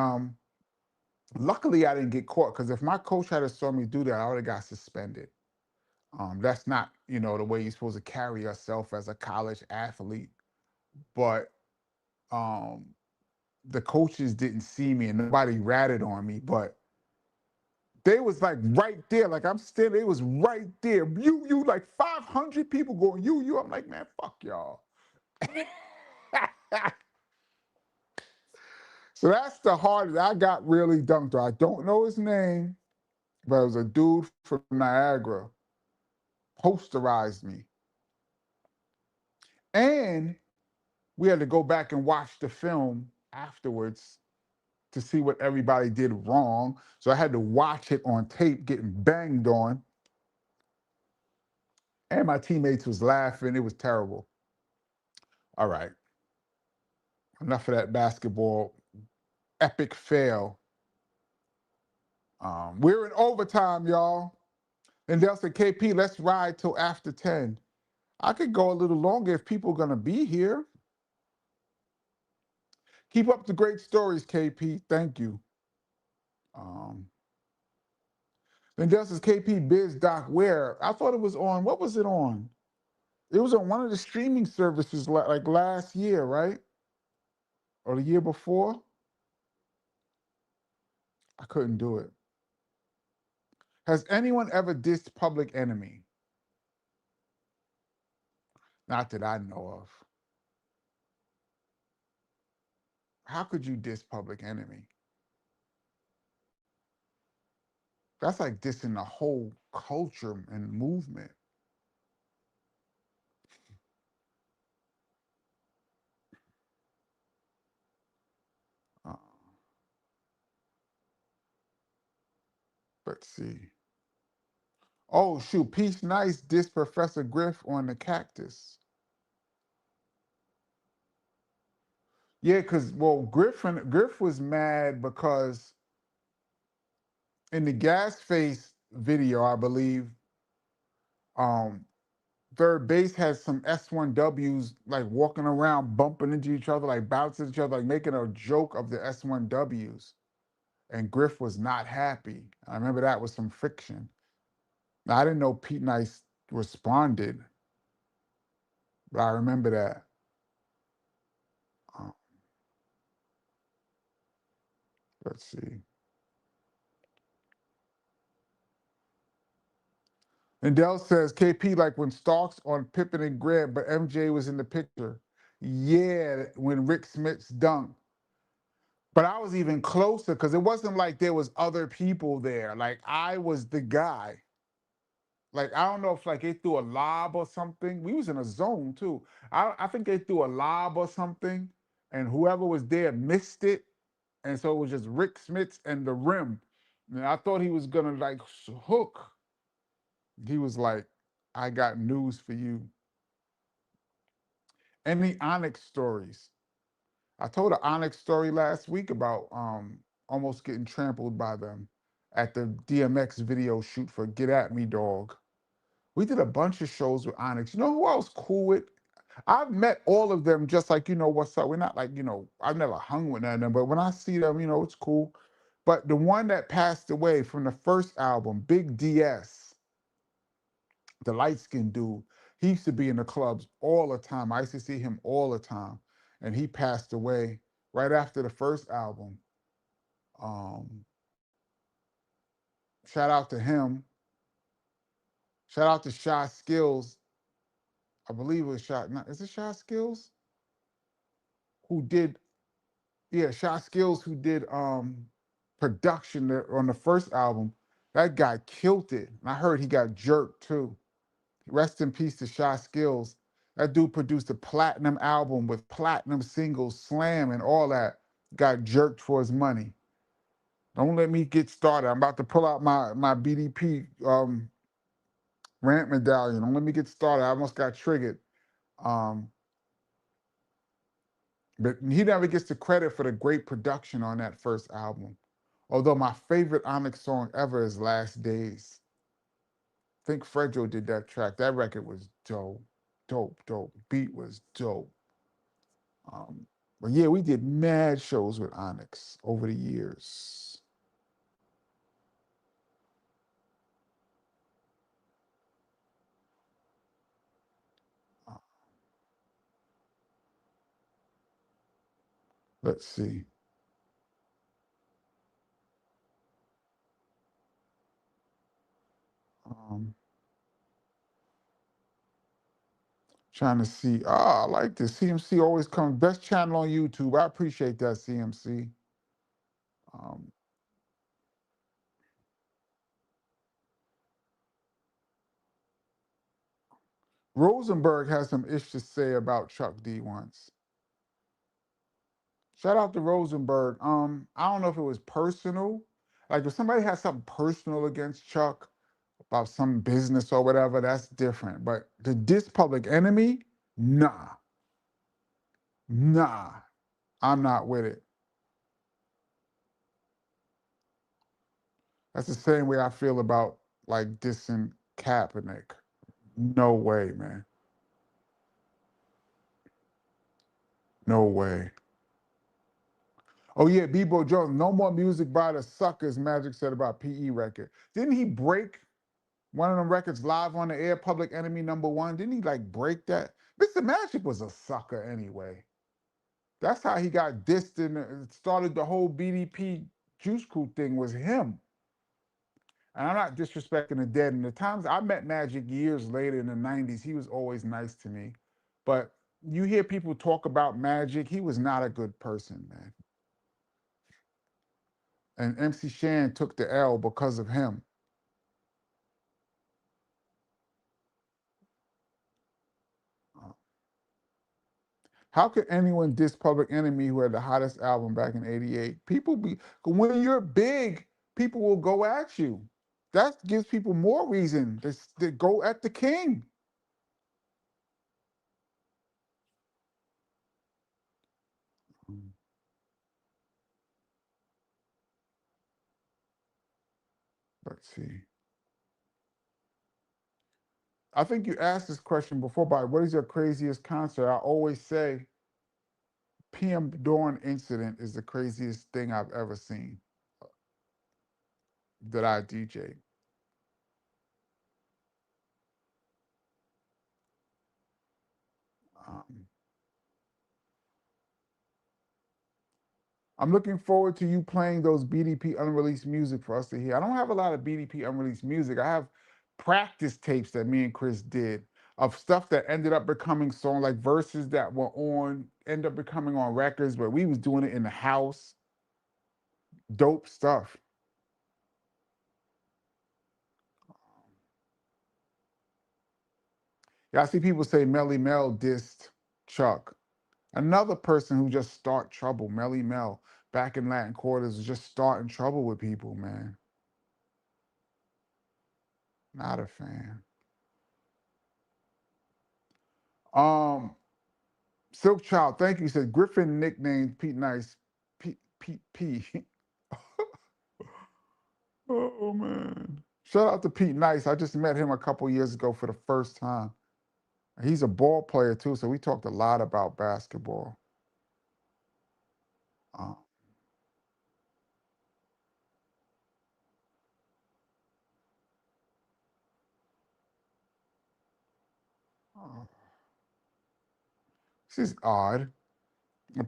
luckily I didn't get caught, because if my coach had saw me do that, I would have got suspended. That's not, the way you're supposed to carry yourself as a college athlete. But the coaches didn't see me and nobody ratted on me, but they was like right there, like I'm still, it was right there. You, like 500 people going, you. I'm like, man, fuck y'all. So that's the hardest. I got really dunked on. I don't know his name, but it was a dude from Niagara, posterized me. And we had to go back and watch the film afterwards to see what everybody did wrong. So I had to watch it on tape, getting banged on. And my teammates was laughing. It was terrible. All right. Enough of that basketball epic fail. We're in overtime, y'all. And they'll say, KP, let's ride till after 10. I could go a little longer if people are going to be here. Keep up the great stories, KP. Thank you. Then Dell says, KP Biz Doc, where? I thought it was on, what was it on? It was on one of the streaming services like last year, right? Or the year before? I couldn't do it. Has anyone ever dissed Public Enemy? Not that I know of. How could you diss Public Enemy? That's like dissing the whole culture and movement. Uh, let's see. Oh, shoot. Peace Nice dissed Professor Griff on the cactus. Yeah, because, well, Griff was mad because in the Gas Face video, I believe, Um, third base had some S1Ws like walking around, bumping into each other, like bouncing each other, like making a joke of the S1Ws. And Griff was not happy. I remember that was some friction. Now, I didn't know Pete Nice responded, but I remember that. Uh, let's see. And Dell says KP like when Starks on Pippen and Grant, but MJ was in the picture. Yeah, when Rick Smith's dunk. But I was even closer because it wasn't like there was other people there. Like I was the guy. Like I don't know if like they threw a lob or something. We was in a zone too. I think they threw a lob or something, and whoever was there missed it, and so it was just Rick Smiths and the rim. And I thought he was gonna like hook. He was like, "I got news for you." Any Onyx stories? I told an Onyx story last week about almost getting trampled by them at the DMX video shoot for Get At Me Dog. We did a bunch of shows with Onyx. You know who I was cool with? I've met all of them just like, what's up. We're not like, I've never hung with none of them, but when I see them, it's cool. But the one that passed away from the first album, Big DS, the light skinned dude, he used to be in the clubs all the time. I used to see him all the time. And he passed away right after the first album. Um, Shout out to him. Shout out to Shy Skills. I believe it was Shy. Is it Shy Skills? Who did Shy Skills who did production on the first album. That guy killed it. And I heard he got jerked too. Rest in peace to Shy Skills. That dude produced a platinum album with platinum singles, slam, and all that. Got jerked for his money. Don't let me get started. I'm about to pull out my BDP rant medallion. Don't let me get started. I almost got triggered. Um, but he never gets the credit for the great production on that first album. Although my favorite Onyx song ever is Last Days. I think Fredro did that track. That record was dope. Dope, dope. Beat was dope. Um, but yeah, we did mad shows with Onyx over the years. Uh, let's see. Um, Trying to see. I like this. CMC always comes best channel on YouTube. I appreciate that, CMC. Um, Rosenberg has some ish to say about Chuck D once. Shout out to Rosenberg. I don't know if it was personal. Like if somebody has something personal against Chuck about some business or whatever, that's different. But the diss Public Enemy, nah, nah, I'm not with it. That's the same way I feel about like dissing Kaepernick. No way, man. No way. Oh yeah, Bebo Jones. No more music by the suckers. Magic said about PE record. Didn't he break one of them records live on the air? Public Enemy #1. Didn't he like break that? Mr. Magic was a sucker anyway. That's how he got dissed and started the whole BDP Juice Crew thing was him. And I'm not disrespecting the dead. And the times I met Magic years later in the 90s, he was always nice to me. But you hear people talk about Magic, he was not a good person, man. And MC Shan took the L because of him. How could anyone diss Public Enemy who had the hottest album back in '88? People be when you're big, people will go at you. That gives people more reason to go at the king. Let's see. I think you asked this question before, but what is your craziest concert? I always say PM Dawn incident is the craziest thing I've ever seen that I DJ. Um, I'm looking forward to you playing those BDP unreleased music for us to hear. I don't have a lot of BDP unreleased music. I have practice tapes that me and Chris did of stuff that ended up becoming song, like verses that were on, end up becoming on records, but we was doing it in the house. Dope stuff. Yeah, I see people say Melly Mel dissed Chuck. Another person who just start trouble, Melly Mel, back in Latin Quarters, was just starting trouble with people, man. Not a fan. Um, Silk Child, thank you. Said Griffin nicknamed Pete Nice Pete P. Oh man. Shout out to Pete Nice. I just met him a couple years ago for the first time. He's a ball player too, so we talked a lot about basketball. Uh, uh, this is odd.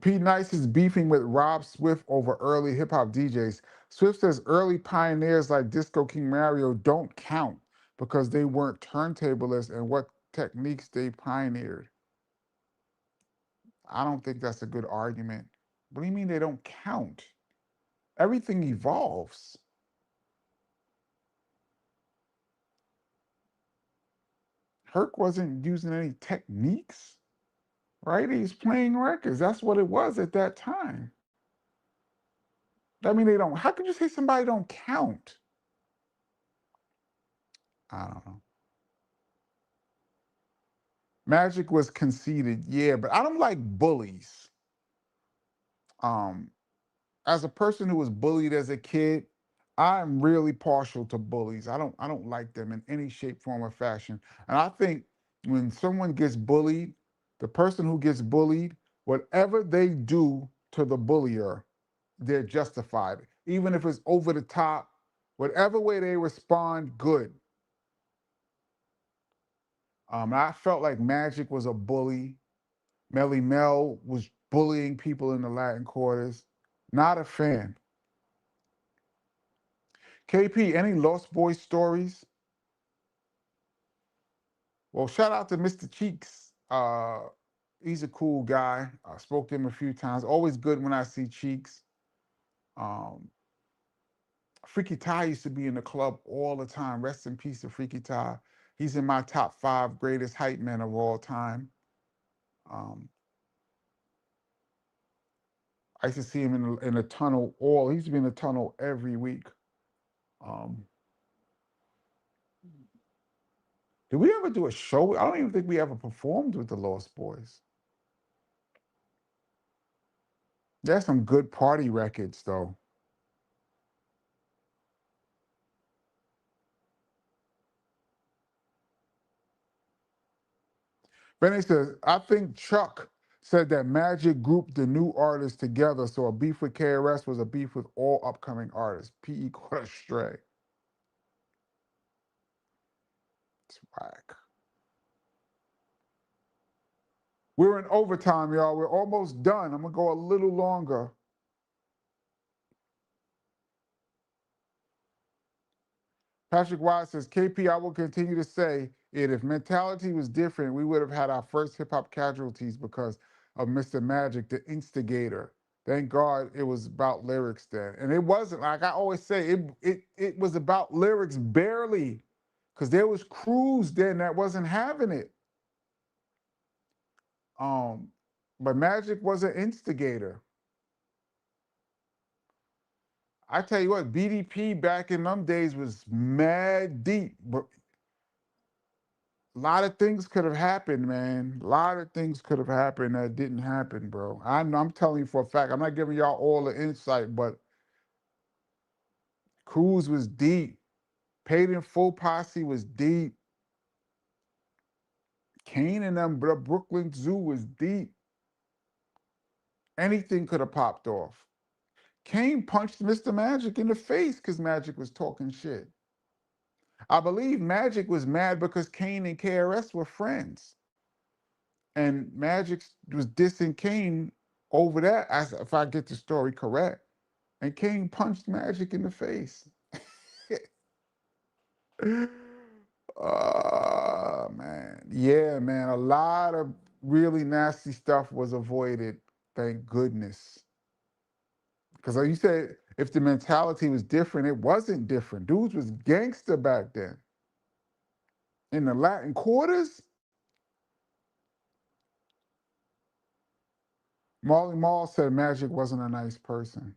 Pete Nice is beefing with Rob Swift over early hip hop DJs. Swift says early pioneers like Disco King Mario don't count because they weren't turntablists and what techniques they pioneered. I don't think that's a good argument. What do you mean they don't count? Everything evolves. Herc wasn't using any techniques, right? He's playing records. That's what it was at that time. I mean, they don't. How could you say somebody don't count? I don't know. Magic was conceited, yeah, but I don't like bullies. Um, as a person who was bullied as a kid, I'm really partial to bullies. I don't like them in any shape, form, or fashion. And I think when someone gets bullied, the person who gets bullied, whatever they do to the bullier, they're justified. Even if it's over the top, whatever way they respond, good. I felt like Magic was a bully. Melly Mel was bullying people in the Latin quarters. Not a fan. KP, any Lost Boys stories? Well, shout out to Mr. Cheeks. He's a cool guy. I spoke to him a few times. Always good when I see Cheeks. Um, Freaky Ty used to be in the club all the time. Rest in peace to Freaky Ty. He's in my top 5 greatest hype men of all time. Um, I used to see him in the tunnel he used to be in the tunnel every week. Um, did we ever do a show? I don't even think we ever performed with the Lost Boys. There's some good party records though. Benny says, I think Chuck said that Magic grouped the new artists together, so a beef with KRS was a beef with all upcoming artists. PE caught a stray. It's whack. We're in overtime, y'all. We're almost done. I'm gonna go a little longer. Patrick Wise says, KP, I will continue to say it. If mentality was different, we would have had our first hip hop casualties because of Mr. Magic, the instigator. Thank God it was about lyrics then. And it wasn't, like I always say, it was about lyrics barely. Because there was crews then that wasn't having it. Um, but Magic was an instigator. I tell you what, BDP back in them days was mad deep. But a lot of things could have happened, man. A lot of things could have happened that didn't happen, bro. I'm telling you for a fact. I'm not giving y'all all the insight, but Cruz was deep. Paid in Full Posse was deep. Kane and them, the Brooklyn Zoo was deep. Anything could have popped off. Kane punched Mr. Magic in the face because Magic was talking shit. I believe Magic was mad because Kane and KRS were friends. And Magic was dissing Kane over that, if I get the story correct. And Kane punched Magic in the face. Man. Yeah, man. A lot of really nasty stuff was avoided. Thank goodness. Because like you said, if the mentality was different, it wasn't different. Dudes was gangster back then. In the Latin quarters, Marley Marl said Magic wasn't a nice person.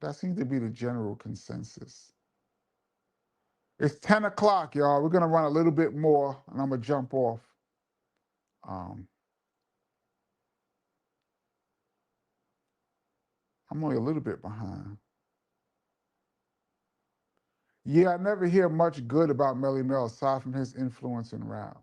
That seems to be the general consensus. It's 10 o'clock, y'all. We're going to run a little bit more, and I'm going to jump off. Um, I'm only a little bit behind. Yeah, I never hear much good about Melly Mel aside from his influence in rap.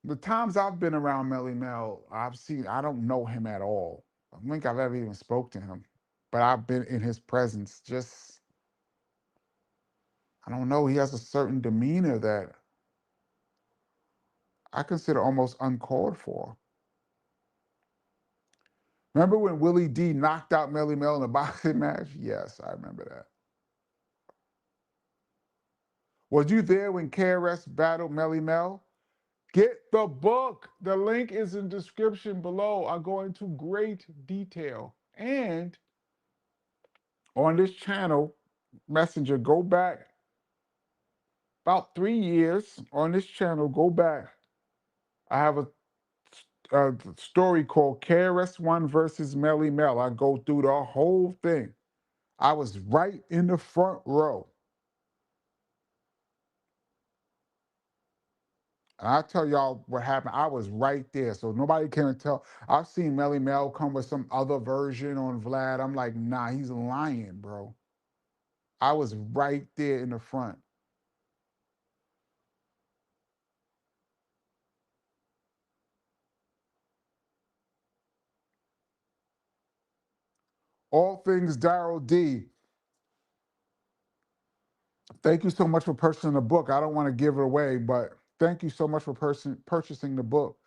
The times I've been around Melly Mel, I don't know him at all. I don't think I've ever even spoke to him, but I've been in his presence. Just, I don't know, he has a certain demeanor that I consider almost uncalled for. Remember when Willie D knocked out Melly Mel in a boxing match? Yes, I remember that. Was you there when KRS battled Melly Mel? Get the book. The link is in the description below. I go into great detail. And on this channel, Messenger, go back about 3 years on this channel. Go back. I have a story called KRS-One versus Melly Mel. I go through the whole thing. I was right in the front row. And I tell y'all what happened. I was right there, so nobody can tell. I've seen Melly Mel come with some other version on Vlad. I'm like, nah, he's lying, bro. I was right there in the front. All things Daryl D. Thank you so much for purchasing the book. I don't want to give it away, but thank you so much for purchasing the book.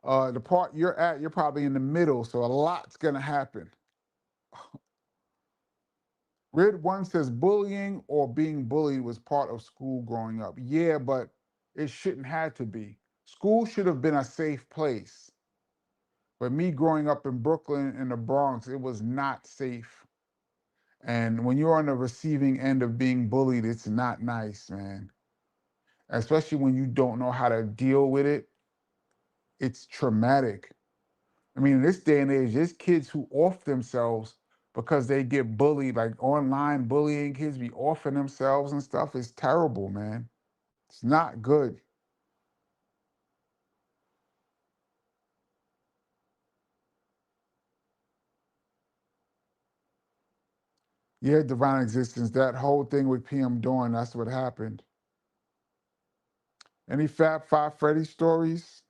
The part you're at, you're probably in the middle, so a lot's gonna happen. Red One says bullying or being bullied was part of school growing up. Yeah, but it shouldn't have to be. School should have been a safe place. But me growing up in Brooklyn in the Bronx, it was not safe. And when you're on the receiving end of being bullied, it's not nice, man. Especially when you don't know how to deal with it. It's traumatic. I mean, in this day and age, there's kids who off themselves because they get bullied, like online bullying. Kids be offing themselves and stuff. It's terrible, man. It's not good. Yeah, divine existence. That whole thing with PM Dawn, that's what happened. Any Fab Five Freddy stories?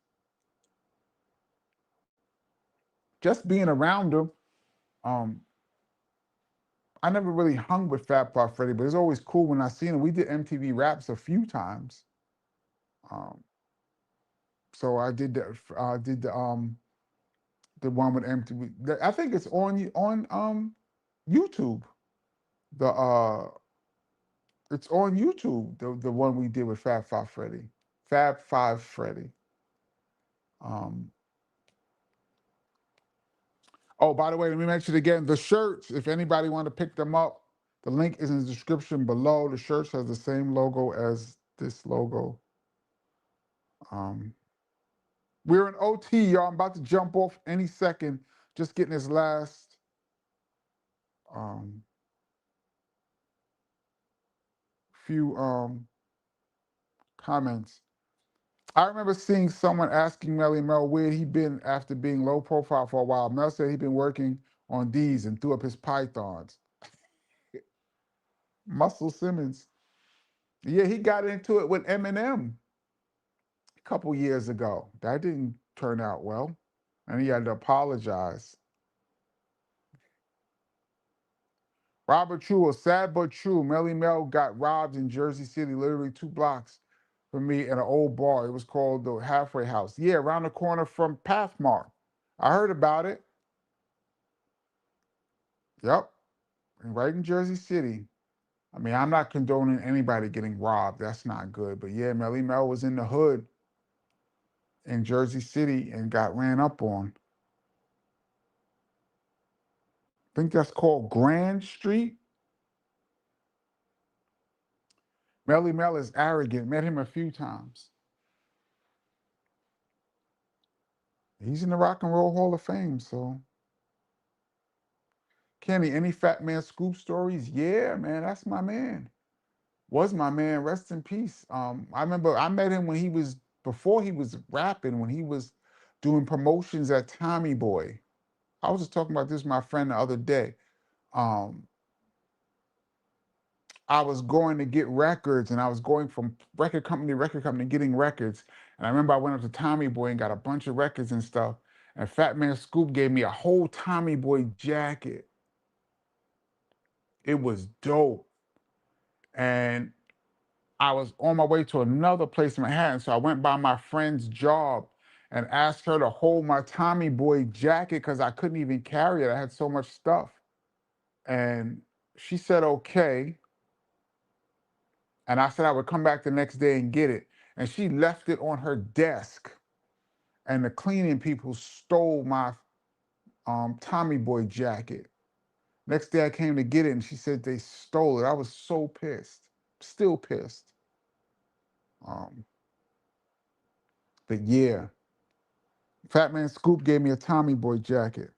Just being around them. Um, I never really hung with Fab Five Freddy, but it's always cool when I seen him. We did MTV Raps a few times. Um, so I did the one with MTV. I think it's on YouTube. The It's on YouTube. The one we did with Fab Five Freddy. Fab Five Freddy. Um, oh, by the way, let me mention again the shirts. If anybody want to pick them up, the link is in the description below. The shirts has the same logo as this logo. Um, we're in OT, y'all. I'm about to jump off any second. Just getting this last um, few comments. I remember seeing someone asking Melly Mel where he'd been after being low profile for a while. Mel said he'd been working on these and threw up his pythons. Muscle Simmons. Yeah, he got into it with Eminem a couple years ago. That didn't turn out well, and he had to apologize. Robert True, sad but true. Melly Mel got robbed in Jersey City, literally 2 blocks from me in an old bar. It was called the Halfway House. Yeah, around the corner from Pathmark. I heard about it. Yep, right in Jersey City. I mean, I'm not condoning anybody getting robbed. That's not good. But yeah, Melly Mel was in the hood in Jersey City and got ran up on. I think that's called Grand Street. Melly Mel is arrogant. Met him a few times. He's in the Rock and Roll Hall of Fame, so. Kenny, any Fat Man Scoop stories? Yeah, man, that's my man. Was my man. Rest in peace. I remember I met him when he was before he was rapping, when he was doing promotions at Tommy Boy. I was just talking about this with my friend the other day. Um, I was going to get records, and I was going from record company to record company getting records. And I remember I went up to Tommy Boy and got a bunch of records and stuff. And Fat Man Scoop gave me a whole Tommy Boy jacket. It was dope. And I was on my way to another place in Manhattan, so I went by my friend's job and asked her to hold my Tommy Boy jacket because I couldn't even carry it. I had so much stuff. And she said, okay. And I said I would come back the next day and get it. And she left it on her desk. And the cleaning people stole my Tommy Boy jacket. Next day I came to get it and she said they stole it. I was so pissed, still pissed. Um, but yeah, Fat Man Scoop gave me a Tommy Boy jacket.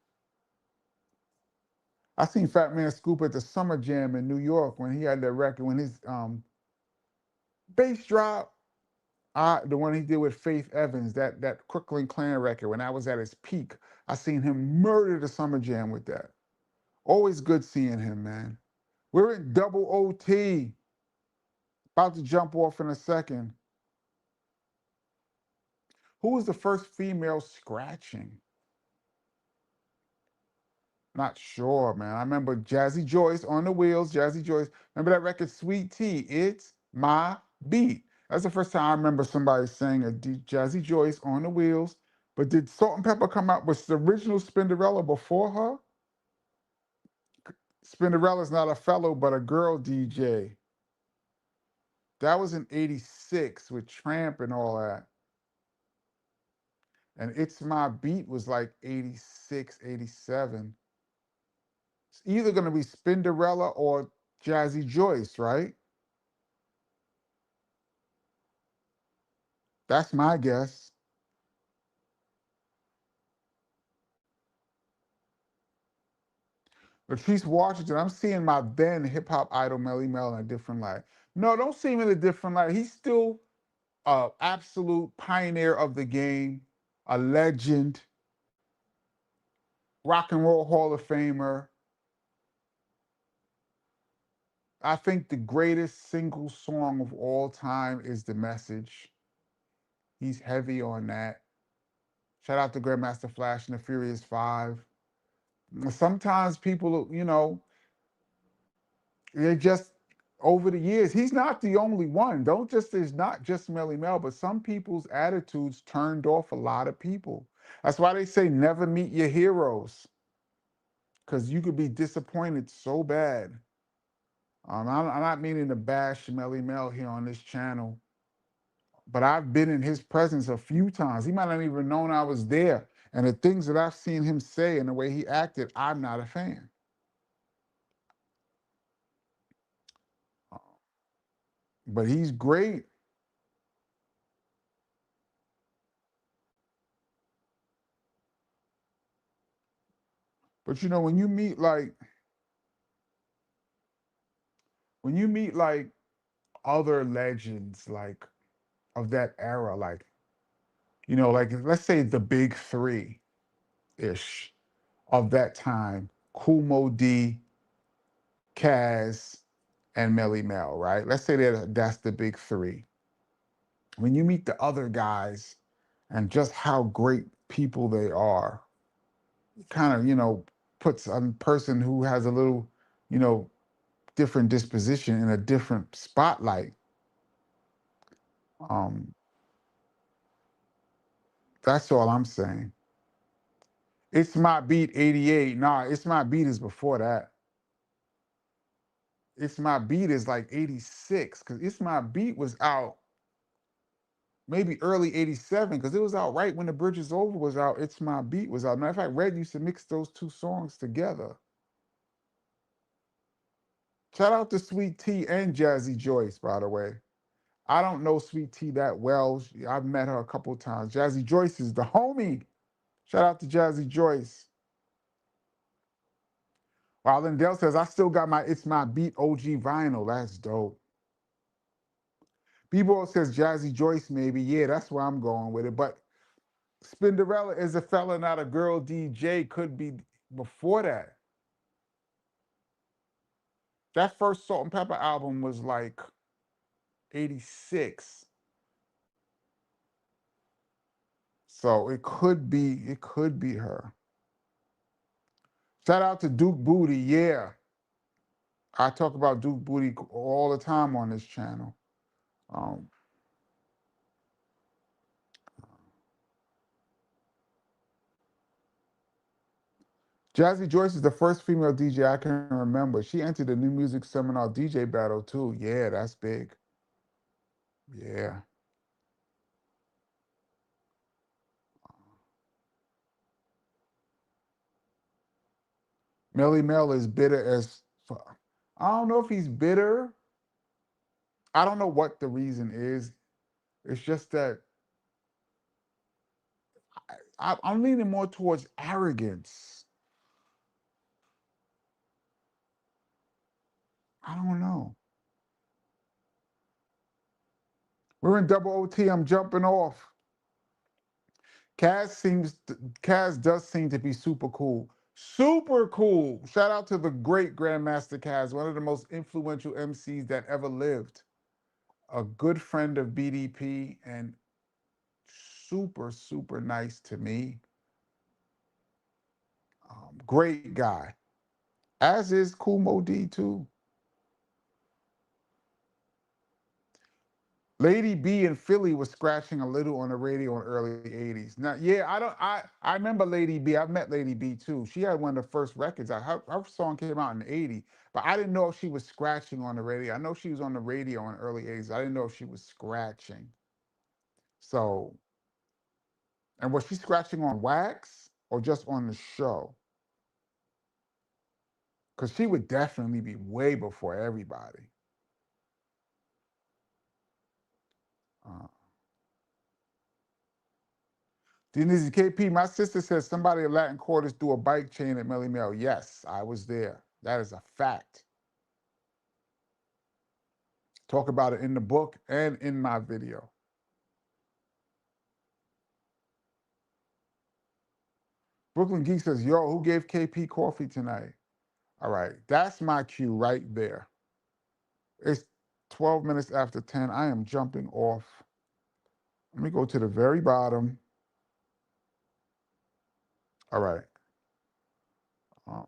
I seen Fat Man Scoop at the Summer Jam in New York when he had that record, when his bass drop, the one he did with Faith Evans, that Crooklyn Clan record, when I was at his peak, I seen him murder the Summer Jam with that. Always good seeing him, man. We're in double OT. About to jump off in a second. Who was the first female scratching? Not sure, man. I remember Jazzy Joyce on the wheels. Jazzy Joyce. Remember that record, Sweet Tea? It's my beat. That's the first time I remember somebody saying Jazzy Joyce on the wheels. But did Salt and Pepper come out with the original Spinderella before her? Spinderella's not a fellow, but a girl DJ. That was in 86 with Tramp and all that. And It's My Beat was like 86, 87. It's either going to be Spinderella or Jazzy Joyce, right? That's my guess. Latrice Washington, I'm seeing my then hip hop idol Melly Mel in a different light. No, don't see him in a different light. He's still an absolute pioneer of the game, a legend, rock and roll Hall of Famer. I think the greatest single song of all time is The Message. He's heavy on that. Shout out to Grandmaster Flash and the Furious Five. Sometimes people, they just over the years, he's not the only one. Don't just It's not just Melly Mel, but some people's attitudes turned off a lot of people. That's why they say never meet your heroes, because you could be disappointed so bad. I'm not meaning to bash Melly Mel here on this channel, but I've been in his presence a few times. He might not even known I was there. And the things that I've seen him say and the way he acted, I'm not a fan. But he's great. But when you meet other legends like of that era, like let's say the big three-ish of that time, Kool Moe D, Kaz, and Melly Mel, right? Let's say that that's the big three. When you meet the other guys and just how great people they are, it kind of, puts a person who has a little, you know, different disposition in a different spotlight. Um, that's all I'm saying. It's My Beat 88. Nah, It's My Beat is before that. It's My Beat is like 86, because It's My Beat was out maybe early 87, because it was out right when The Bridge Is Over was out. It's My Beat was out. Matter of fact, Red used to mix those two songs together. Shout out to Sweet Tea and Jazzy Joyce, by the way. I don't know Sweet Tea that well. I've met her a couple of times. Jazzy Joyce is the homie. Shout out to Jazzy Joyce. While Lindell says, I still got my It's My Beat OG vinyl. That's dope. B-Ball says Jazzy Joyce, maybe. Yeah, that's where I'm going with it. But Spinderella is a fella, not a girl. DJ could be before that. That first Salt and Pepper album was like 86. So it could be her. Shout out to Duke Booty. Yeah. I talk about Duke Booty all the time on this channel. Um, Jazzy Joyce is the first female DJ I can remember. She entered the New Music Seminar DJ battle too. Yeah, that's big. Yeah. Melly Mel is bitter as fuck. I don't know if he's bitter. I don't know what the reason is. It's just that I'm leaning more towards arrogance. I don't know. We're in double OT. I'm jumping off. Kaz does seem to be super cool. Super cool. Shout out to the great Grandmaster Kaz, one of the most influential MCs that ever lived. A good friend of BDP and super, super nice to me. Great guy. As is Cool Mo D too. Lady B in Philly was scratching a little on the radio in the early 80s. Now, yeah, I remember Lady B. I've met Lady B too. She had one of the first records out. Her song came out in '80, but I didn't know if she was scratching on the radio. I know she was on the radio in the early 80s. I didn't know if she was scratching. So, and was she scratching on wax or just on the show? Because she would definitely be way before everybody. Uh, Denise KP, my sister says somebody at Latin Quarters threw a bike chain at Melly Mel. Yes, I was there. That is a fact. Talk about it in the book and in my video. Brooklyn Geek says, yo, who gave KP coffee tonight? All right, that's my cue right there. It's 12 minutes after 10. I am jumping off. Let me go to the very bottom. All right. Uh,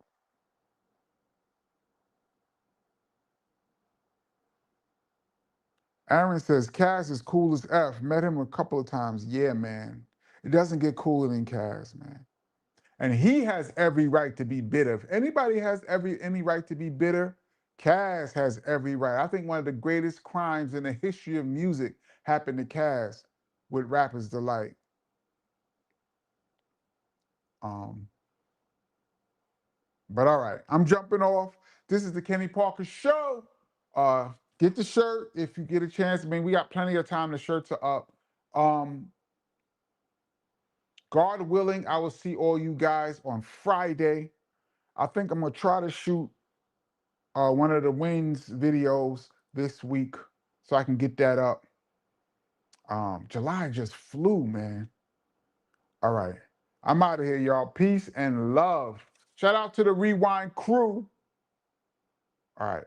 Aaron says, Kaz is cool as F. Met him a couple of times. Yeah, man. It doesn't get cooler than Kaz, man. And he has every right to be bitter. If anybody has any right to be bitter, Kaz has every right. I think one of the greatest crimes in the history of music happened to Kaz with Rapper's Delight. Um, but all right, I'm jumping off. This is the Kenny Parker Show. Get the shirt if you get a chance. I mean, we got plenty of time. The shirts are up. Um, God willing, I will see all you guys on Friday. I think I'm gonna try to shoot one of the wins videos this week so I can get that up. July just flew, man. All right. I'm out of here, y'all. Peace and love. Shout out to the Rewind crew. All right.